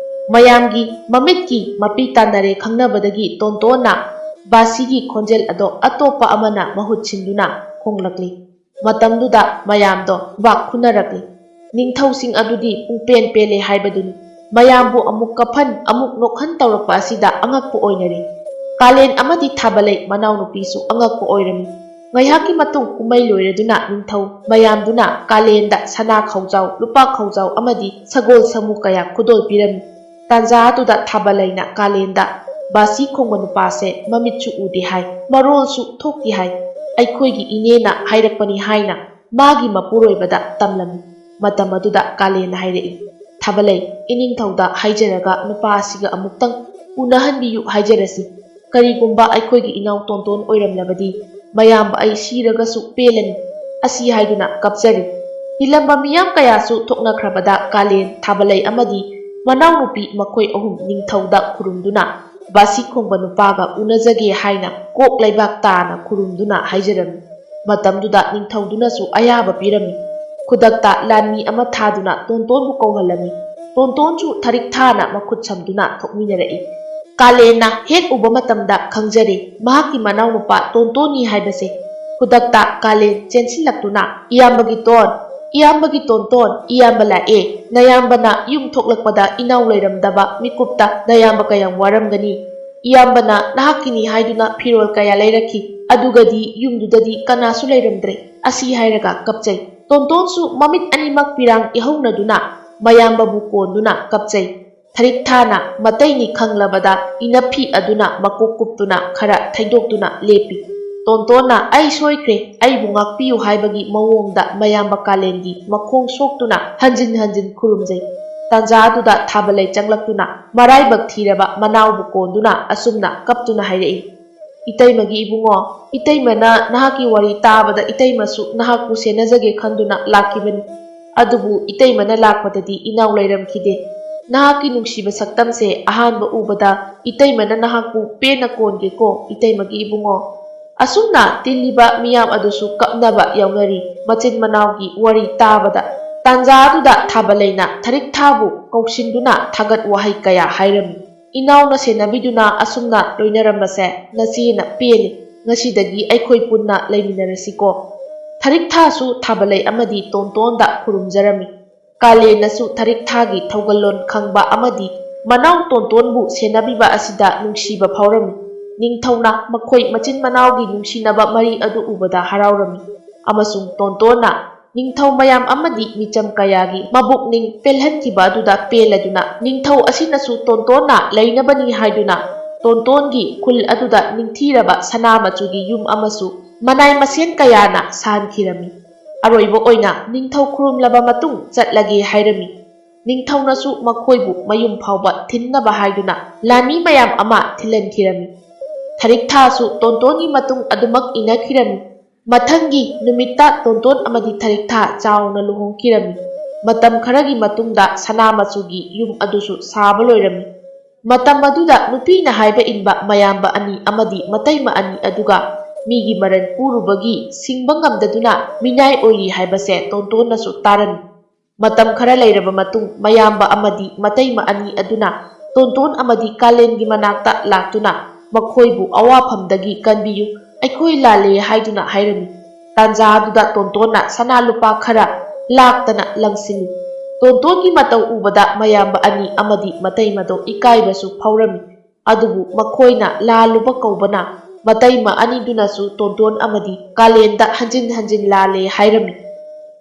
ꯃꯌꯥꯝꯒꯤ ꯃꯃꯤꯠꯀꯤ ꯃꯄꯤ ꯇꯥꯟꯅꯔꯦ ꯈꯪꯅꯕꯗꯒꯤ ꯇꯣꯟꯇꯣꯟꯅ ꯕꯥꯁꯤꯒꯤ ꯈꯣꯟꯖꯦꯜ ꯑꯗꯣ ꯑꯇꯣꯞꯄ ꯑꯃꯅ ꯃꯍꯨꯠ ꯁꯤꯟꯗꯨꯅ ꯈꯣꯡꯂꯛꯂꯤ꯫ ꯃꯇꯝꯗꯨꯗ ꯃꯌꯥꯝꯗꯣ ꯈꯨꯕꯥꯛ ꯈꯨꯅꯔꯛꯂꯤ꯫ ꯅꯤꯡꯊꯧꯁꯤꯡ ꯑꯗꯨꯗꯤ ꯄꯨꯡꯄꯦꯟ ꯄꯦꯜꯂꯦ ꯍꯥꯏꯕꯗꯨꯅꯤ꯫ ꯃꯌꯥꯝꯕꯨ ꯑꯃꯨꯛ ꯀꯞꯍꯟ ꯑꯃꯨꯛ ꯅꯣꯛꯍꯟ ꯇꯧꯔꯛꯄ ꯑꯁꯤꯗ ꯑꯉꯛꯄ ꯑꯣꯏꯅꯔꯤ꯫ ꯀꯥꯂꯦꯟ ꯑꯃꯗꯤ ꯊꯥꯕꯜꯂꯩ ꯃꯅꯥꯎꯅꯨꯄꯤꯁꯨ ꯑꯉꯛꯄ ꯑꯣꯏꯔꯝꯃꯤ꯫ ꯉꯥꯏꯍꯥꯛꯀꯤ ꯃꯇꯨꯡ ꯀꯨꯝꯃꯩ ꯂꯣꯏꯔꯗꯨꯅ ꯅꯤꯡꯊꯧ ꯃꯌꯥꯝꯗꯨꯅ ꯀꯥꯂꯦꯟꯗ ꯁꯅꯥ ꯈꯧꯖꯥꯎ, ꯂꯨꯄꯥ ꯈꯧꯖꯥꯎ ꯑꯃꯗꯤ ꯁꯒꯣꯜ ꯁꯥꯃꯨ ꯀꯌꯥ ꯈꯨꯗꯣꯜ ꯄꯤꯔꯝꯃꯤ꯫ ꯇꯥꯟꯖꯥ ꯑꯗꯨꯗ ꯊꯥꯕꯜꯂꯩꯅ ꯀꯥꯂꯦꯟꯗ "ꯕꯥꯁꯤ ꯈꯣꯡꯕ ꯅꯨꯄꯥꯁꯦ ꯃꯃꯤꯠꯁꯨ ꯎꯗꯦ ꯍꯥꯏ, ꯃꯔꯣꯜꯁꯨ ꯊꯣꯛꯇꯦ ꯍꯥꯏ, ꯑꯩꯈꯣꯏꯒꯤ ꯏꯅꯦꯅ ꯍꯥꯏꯔꯛꯄꯅꯤ" ꯍꯥꯏꯅ ꯃꯥꯒꯤ ꯃꯄꯨꯔꯣꯏꯕꯗ ꯇꯝꯂꯝꯃꯤ꯫ ꯃꯇꯝ ꯑꯗꯨꯗ ꯀꯥꯂꯦꯟꯅ ꯍꯥꯏꯔꯛꯏ, "ꯊꯥꯕꯜꯂꯩ, ꯏꯅꯤꯡꯊꯧꯗ ꯍꯥꯏꯖꯔꯒ ꯅꯨꯄꯥ ꯑꯁꯤꯒ ꯑꯃꯨꯛꯇꯪ ꯎꯅꯍꯟꯕꯤꯌꯨ ꯍꯥꯏꯖꯔꯁꯤ꯫ ꯀꯔꯤꯒꯨꯝꯕ ꯑꯩꯈꯣꯏꯒꯤ ꯏꯅꯥꯎ ꯇꯣꯟꯇꯣꯟ ꯑꯣꯏꯔꯝꯂꯕꯗꯤ ꯃꯌꯥꯝꯕ ꯑꯩ ꯁꯤꯔꯒꯁꯨ ꯄꯦꯜꯂꯅꯤ" ꯑꯁꯤ ꯍꯥꯏꯗꯨꯅ ꯀꯞꯆꯔꯤ꯫ ꯇꯤꯜꯂꯝꯕ ꯃꯤꯌꯥꯝ ꯀꯌꯥꯁꯨ ꯊꯣꯛꯅꯈ꯭ꯔꯕꯗ ꯀꯥꯂꯦꯟ, ꯊꯥꯕꯜꯂꯩ ꯑꯃꯗꯤ ꯃꯅꯥꯎꯅꯨꯄꯤ ꯃꯈꯣꯏ ꯑꯍꯨꯝ ꯅꯤꯡꯊꯧꯗ ꯈꯨꯔꯨꯝꯗꯨꯅ ꯕꯥꯁꯤ ꯈꯣꯡꯕ ꯅꯨꯄꯥꯒ ꯎꯅꯖꯒꯦ ꯍꯥꯏꯅ ꯀꯣꯛ ꯂꯩꯕꯥꯛ ꯇꯥꯅ ꯈꯨꯔꯨꯝꯗꯨꯅ ꯍꯥꯏꯖꯔꯝꯃꯤ꯫ ꯃꯇꯝꯗꯨꯗ ꯅꯤꯡꯊꯧꯗꯨꯅꯁꯨ ꯑꯌꯥꯕ ꯄꯤꯔꯝꯃꯤ꯫ ꯈꯨꯗꯛꯇ ꯂꯥꯟꯃꯤ ꯑꯃ ꯊꯥꯗꯨꯅ ꯇꯣꯟꯇꯣꯟꯕꯨ ꯀꯧꯍꯜꯂꯝꯃꯤ꯫ ꯇꯣꯟꯇꯣꯟꯁꯨ ꯊꯔꯤꯛ ꯊꯥꯅ ꯃꯈꯨꯠ ꯁꯝꯗꯨꯅ ꯊꯣꯛꯃꯤꯟꯅꯔꯛꯏ꯫ ꯀꯥꯂꯦꯟꯅ ꯍꯦꯛ ꯎꯕ ꯃꯇꯝꯗ ꯈꯪꯖꯔꯦ ꯃꯍꯥꯛꯀꯤ ꯃꯅꯥꯎꯅꯨꯄꯥ ꯇꯣꯟꯇꯣꯟꯅꯤ ꯍꯥꯏꯕꯁꯦ꯫ ꯈꯨꯗꯛꯇ ꯀꯥꯂꯦꯟ ꯆꯦꯟꯁꯤꯜꯂꯛꯇꯨꯅ "ꯏꯌꯥꯝꯕꯒꯤ ꯇꯣꯟ, ꯏꯌꯥꯝꯕꯒꯤ ꯇꯣꯟꯇꯣꯟ, ꯏꯌꯥꯝꯕ ꯂꯥꯛꯑꯦ꯫ ꯅꯌꯥꯝꯕꯅ ꯌꯨꯝ ꯊꯣꯛꯂꯛꯄꯗ ꯏꯅꯥꯎ ꯂꯩꯔꯝꯗꯕ ꯃꯤꯀꯨꯞꯇ ꯅꯌꯥꯝꯕ ꯀꯌꯥꯝ ꯋꯥꯔꯝꯒꯅꯤ꯫ ꯏꯌꯥꯝꯕꯅ ꯅꯍꯥꯛꯀꯤꯅꯤ ꯍꯥꯏꯗꯨꯅ ꯐꯤꯔꯣꯜ ꯀꯌꯥ ꯂꯩꯔꯛꯈꯤ, ꯑꯗꯨꯒꯗꯤ ꯌꯨꯝꯗꯨꯗꯗꯤ ꯀꯅꯥꯁꯨ ꯂꯩꯔꯝꯗ꯭ꯔꯦ" ꯑꯁꯤ ꯍꯥꯏꯔꯒ ꯀꯞꯆꯩ꯫ ꯇꯣꯟꯇꯣꯟꯁꯨ ꯃꯃꯤꯠ ꯑꯅꯤꯃꯛ ꯄꯤꯔꯥꯡ ꯏꯍꯧꯅꯗꯨꯅ ꯃꯌꯥꯝꯕꯕꯨ ꯀꯣꯟꯗꯨꯅ ꯀꯞꯆꯩ꯫ ꯊꯔꯤꯛ ꯊꯥꯅ ꯃꯇꯩꯅꯤ ꯈꯪꯂꯕꯗ ꯏꯅꯞꯐꯤ ꯑꯗꯨꯅ ꯃꯀꯣꯛ ꯀꯨꯞꯇꯨꯅ ꯈꯔ ꯊꯩꯗꯣꯛꯇꯨꯅ ꯂꯦꯞꯄꯤ꯫ ꯇꯣꯟꯇꯣꯟꯅ "ꯑꯩ ꯁꯣꯏꯈ꯭ꯔꯦ, ꯑꯩꯕꯨ ꯉꯥꯛꯄꯤꯌꯨ" ꯍꯥꯏꯕꯒꯤ ꯃꯑꯣꯡꯗ ꯃꯌꯥꯝꯕ ꯀꯥꯂꯦꯟꯒꯤ ꯃꯈꯣꯡ ꯁꯣꯛꯇꯨꯅ ꯍꯟꯖꯤꯟ ꯍꯟꯖꯤन ꯈꯨꯔꯨꯝꯖꯩ꯫ ꯇꯥꯟꯖꯥ ꯑꯗꯨꯗ ꯊꯥꯕꯜꯂꯩ ꯆꯪꯂꯛꯇꯨꯅ ꯃꯔꯥꯏꯕꯛ ꯊꯤꯔꯕ ꯃꯅꯥꯎꯕꯨ ꯀꯣꯟꯗꯨꯅ ꯑꯁꯨꯝꯅ ꯀꯞꯇꯨꯅ ꯍꯥꯏꯔꯛꯏ, "ꯏꯇꯩꯃꯒꯤ ꯏꯕꯨꯡꯉꯣ, ꯏꯇꯩꯃꯅ ꯅꯍꯥꯛꯀꯤ ꯋꯥꯔꯤ ꯇꯥꯕꯗ ꯏꯇꯩꯃꯁꯨ ꯅꯍꯥꯛꯄꯨ ꯁꯦꯟꯅꯖꯒꯦ ꯈꯟꯗꯨꯅ ꯂꯥꯛꯈꯤꯕꯅꯤ꯫ ꯑꯗꯨꯕꯨ ꯏꯇꯩꯃꯅ ꯂꯥꯛꯄꯗꯗꯤ ꯏꯅꯥꯎ ꯂꯩꯔꯝꯈꯤꯗꯦ꯫ ꯅꯍꯥꯛꯀꯤ ꯅꯨꯡꯁꯤꯕ ꯁꯛꯇꯝꯁꯦ ꯑꯍꯥꯟꯕ ꯎꯕꯗ ꯏꯇꯩꯃꯅ ꯅꯍꯥꯛꯄꯨ ꯄꯦꯟꯅ ꯀꯣꯟꯒꯦꯀꯣ ꯏꯇꯩꯃꯒꯤ ꯏꯕꯨꯡꯉꯣ"꯫ ꯑꯁꯨꯝꯅ ꯇꯤꯜꯂꯤꯕ ꯃꯤꯌꯥꯝ ꯑꯗꯨꯁꯨ ꯀꯞꯅꯕ ꯌꯥꯎꯅꯔꯤ ꯃꯆꯤꯟ ꯃꯅꯥꯎꯒꯤ ꯋꯥꯔꯤ ꯇꯥꯕꯗ꯫ ꯇꯥꯟꯖꯥ ꯑꯗꯨꯗ ꯊꯥꯕꯜꯂꯩꯅ ꯊꯔꯤꯛ ꯊꯥꯕꯨ ꯀꯧꯁꯤꯟꯗꯨꯅ ꯊꯥꯒꯠ ꯋꯥꯍꯩ ꯀꯌꯥ ꯍꯥꯏꯔꯝꯃꯤ꯫ "ꯏꯅꯥꯎꯅ ꯁꯦꯟꯅꯕꯤꯗꯨꯅ ꯑꯁꯨꯝꯅ ꯂꯣꯏꯅꯔꯝꯕꯁꯦ ꯅꯆꯦꯅ ꯄꯦꯜꯂꯤ꯫ ꯉꯁꯤꯗꯒꯤ ꯑꯩꯈꯣꯏ ꯄꯨꯟꯅ ꯂꯩꯃꯤꯟꯅꯔꯁꯤꯀꯣ"꯫ ꯊꯔꯤꯛ ꯊꯥꯁꯨ ꯊꯥꯕꯜꯂꯩ ꯑꯃꯗꯤ ꯇꯣꯟꯇꯣꯟꯗ ꯈꯨꯔꯨꯝꯖꯔꯝꯃꯤ꯫ ꯀꯥꯂꯦꯟꯅꯁꯨ ꯊꯔꯤꯛ ꯊꯥꯒꯤ ꯊꯧꯒꯜꯂꯣꯟ ꯈꯪꯕ ꯑꯃꯗꯤ ꯃꯅꯥꯎ ꯇꯣꯟꯇꯣꯟꯕꯨ ꯁꯦꯟꯅꯕꯤꯕ ꯑꯁꯤꯗ ꯅꯨꯡꯁꯤꯕ ꯐꯥꯎꯔꯝꯃꯤ꯫ ꯅꯤꯡꯊꯧꯅ ꯃꯈꯣꯏ ꯃꯆꯤꯟ ꯃꯅꯥꯎꯒꯤ ꯅꯨꯡꯁꯤꯅꯕ ꯃꯔꯤ ꯑꯗꯨ ꯎꯕꯗ ꯍꯔꯥꯎꯔꯝꯃꯤ꯫ ꯑꯃꯁꯨꯡ ꯇꯣꯟꯇꯣꯟꯅ ꯅꯤꯡꯊꯧ ꯃꯌꯥꯝ ꯑꯃꯗꯤ ꯃꯤꯆꯝ ꯀꯌꯥꯒꯤ ꯃꯕꯨꯛꯅꯤꯡ ꯄꯦꯜꯍꯟꯈꯤꯕ ꯑꯗꯨꯗ ꯄꯦꯜꯂꯗꯨꯅ ꯅꯤꯡꯊꯧ ꯑꯁꯤꯅꯁꯨ ꯇꯣꯟꯇꯣꯟꯅ ꯂꯩꯅꯕꯅꯤ ꯍꯥꯏꯗꯨꯅ ꯇꯣꯟꯇꯣꯟꯒꯤ ꯈꯨꯜ ꯑꯗꯨꯗ ꯅꯤꯡꯊꯤꯔꯕ ꯁꯅꯥ ꯃꯆꯨꯒꯤ ꯌꯨꯝ ꯑꯃꯁꯨ ꯃꯅꯥꯏ ꯃꯁꯦꯟ ꯀꯌꯥꯅ ꯁꯥꯍꯟꯈꯤꯔꯝꯃꯤ꯫ ꯑꯔꯣꯏꯕ ꯑꯣꯏꯅ ꯅꯤꯡꯊꯧ ꯈꯨꯔꯨꯝꯂꯕ ꯃꯇꯨꯡ ꯆꯠꯂꯒꯦ ꯍꯥꯏꯔꯝꯃꯤ꯫ ꯅꯤꯡꯊꯧꯅꯁꯨ ꯃꯈꯣꯏꯕꯨ ꯃꯌꯨꯝ ꯐꯥꯎꯕ ꯊꯤꯟꯅꯕ ꯍꯥꯏꯗꯨꯅ ꯂꯥꯟꯃꯤ ꯃꯌꯥꯝ ꯑꯃ ꯊꯤꯜꯍꯟꯈꯤꯔꯝꯃꯤ꯫ ꯊꯔꯤꯛ ꯊꯥꯁꯨ ꯇꯣꯟꯇꯣꯟꯒꯤ ꯃꯇꯨꯡ ꯑꯗꯨꯃꯛ ꯏꯟꯅꯈꯤꯔꯝꯃꯤ꯫ ꯃꯊꯪꯒꯤ ꯅꯨꯃꯤꯠꯇ ꯇꯣꯟꯇꯣꯟ ꯑꯃꯗꯤ ꯊꯔꯤꯛ ꯊꯥ ꯆꯥꯎꯅ ꯂꯨꯍꯣꯡꯈꯤꯔꯝꯃꯤ꯫ ꯃꯇꯝ ꯈꯔꯒꯤ ꯃꯇꯨꯡꯗ ꯁꯅꯥ ꯃꯆꯨꯒꯤ ꯌꯨꯝ ꯑꯗꯨꯁꯨ ꯁꯥꯕ ꯂꯣꯏꯔꯝꯃꯤ꯫ ꯃꯇꯝ ꯑꯗꯨꯗ ꯅꯨꯄꯤꯅ ꯍꯥꯏꯕ ꯏꯟꯕ ꯃꯌꯥꯝꯕ ꯑꯅꯤ ꯑꯃꯗꯤ ꯃꯇꯩꯃ ꯑꯅꯤ ꯑꯗꯨꯒ ꯃꯤꯒꯤ ꯃꯔꯟ ꯄꯨꯔꯨꯕꯒꯤ ꯁꯤꯡꯕ ꯉꯝꯗꯗꯨꯅ ꯃꯤꯅꯥꯏ ꯑꯣꯏꯔꯤ ꯍꯥꯏꯕꯁꯦ ꯇꯣꯟꯇꯣꯟꯅꯁꯨ ꯇꯥꯔꯝꯃꯤ꯫ ꯃꯇꯝ ꯈꯔ ꯂꯩꯔꯕ ꯃꯇꯨꯡ ꯃꯌꯥꯝꯕ ꯑꯃꯗꯤ ꯃꯇꯩꯃ ꯑꯅꯤ ꯑꯗꯨꯅ ꯇꯣꯟꯇꯣꯟ ꯑꯃꯗꯤ ꯀꯥꯂꯦꯟꯒꯤ ꯃꯅꯥꯛꯇ ꯂꯥꯛꯇꯨꯅ ꯃꯈꯣꯏꯕꯨ ꯑꯋꯥꯐꯝꯗꯒꯤ ꯀꯟꯕꯤꯌꯨ, ꯑꯩꯈꯣꯏ ꯂꯥꯜꯂꯦ ꯍꯥꯏꯗꯨꯅ ꯍꯥꯏꯔꯝꯃꯤ꯫ ꯇꯥꯟꯖꯥ ꯑꯗꯨꯗ ꯇꯣꯟꯇꯣꯟꯅ ꯁꯅꯥ ꯂꯨꯄꯥ ꯈꯔ ꯂꯥꯛꯇꯅ ꯂꯪꯁꯤꯜꯂꯤ꯫ ꯇꯣꯟꯇꯣꯟꯒꯤ ꯃꯇꯧ ꯎꯕꯗ ꯃꯌꯥꯝꯕ ꯑꯅꯤ ꯑꯃꯗꯤ ꯃꯇꯩꯃꯗꯣ ꯏꯀꯥꯏꯕꯁꯨ ꯐꯥꯎꯔꯝꯃꯤ꯫ ꯑꯗꯨꯕꯨ ꯃꯈꯣꯏꯅ ꯂꯥꯜꯂꯨꯕ ꯀꯧꯕꯅ ꯃꯇꯩꯃ ꯑꯅꯤꯗꯨꯅꯁꯨ ꯇꯣꯟꯇꯣꯟ ꯑꯃꯗꯤ ꯀꯥꯂꯦꯟꯗ ꯍꯟꯖꯤꯟ ꯍꯟꯖꯤन ꯂꯥꯜꯂꯦ ꯍꯥꯏꯔꯝꯃꯤ꯫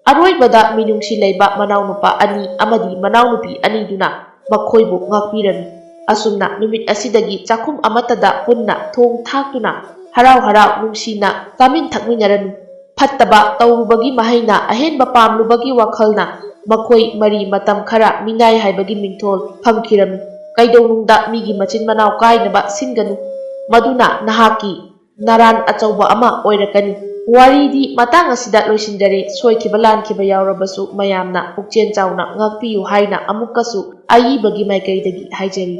ꯑꯔꯣꯏꯕꯗ ꯃꯤꯅꯨꯡꯁꯤ ꯂꯩꯕ ꯃꯅꯥꯎꯅꯨꯄꯥ ꯑꯅꯤ ꯑꯃꯗꯤ ꯃꯅꯥꯎꯅꯨꯄꯤ ꯑꯅꯤꯗꯨꯅ ꯃꯈꯣꯏꯕꯨ ꯉꯥꯛꯄꯤꯔꯝꯃꯤ꯫ ꯑꯁꯨꯝꯅ ꯅꯨꯃꯤꯠ ꯑꯁꯤꯗꯒꯤ ꯆꯥꯛꯈꯨꯝ ꯑꯃꯠꯇꯗ ꯄꯨꯟꯅ ꯊꯣꯡ ꯊꯥꯛꯇꯨꯅ ꯍꯔꯥꯎ ꯍꯔꯥꯎ ꯅꯨꯡꯁꯤꯅ ꯆꯥꯃꯤꯟ ꯊꯛꯃꯤꯟꯅꯔꯝꯃꯤ꯫ ꯐꯠꯇꯕ ꯇꯧꯔꯨꯕꯒꯤ ꯃꯍꯩꯅ ꯑꯍꯦꯟꯕ ꯄꯥꯝꯂꯨꯕꯒꯤ ꯋꯥꯈꯜꯅ ꯃꯈꯣꯏ ꯃꯔꯤ ꯃꯇꯝ ꯈꯔ ꯃꯤꯅꯥꯏ ꯍꯥꯏꯕꯒꯤ ꯃꯤꯡꯊꯣꯜ ꯐꯪꯈꯤꯔꯝꯃꯤ꯫ ꯀꯩꯗꯧꯅꯨꯡꯗ ꯃꯤꯒꯤ ꯃꯆꯤꯟ ꯃꯅꯥꯎ ꯀꯥꯏꯅꯕ ꯁꯤꯟꯒꯅꯨ, ꯃꯗꯨꯅ ꯅꯍꯥꯛꯀꯤ ꯅꯔꯥꯟ ꯑꯆꯧꯕ ꯑꯃ ꯑꯣꯏꯔꯛꯀꯅꯤ꯫ ꯋꯥꯔꯤꯗꯤ ꯃꯇꯥꯡ ꯑꯁꯤꯗ ꯂꯣꯏꯁꯤꯟꯖꯔꯦ꯫ ꯁꯣꯏꯈꯤꯕ ꯂꯥꯟꯈꯤꯕ ꯌꯥꯎꯔꯕꯁꯨ ꯃꯌꯥꯝꯅ ꯄꯨꯛꯆꯦꯜ ꯆꯥꯎꯅ ꯉꯥꯛꯄꯤꯌꯨ ꯍꯥꯏꯅ ꯑꯃꯨꯛꯀꯁꯨ ꯑꯏꯕꯒꯤ ꯃꯥꯏꯀꯩꯗꯒꯤ ꯍꯥꯏꯖꯔꯤ꯫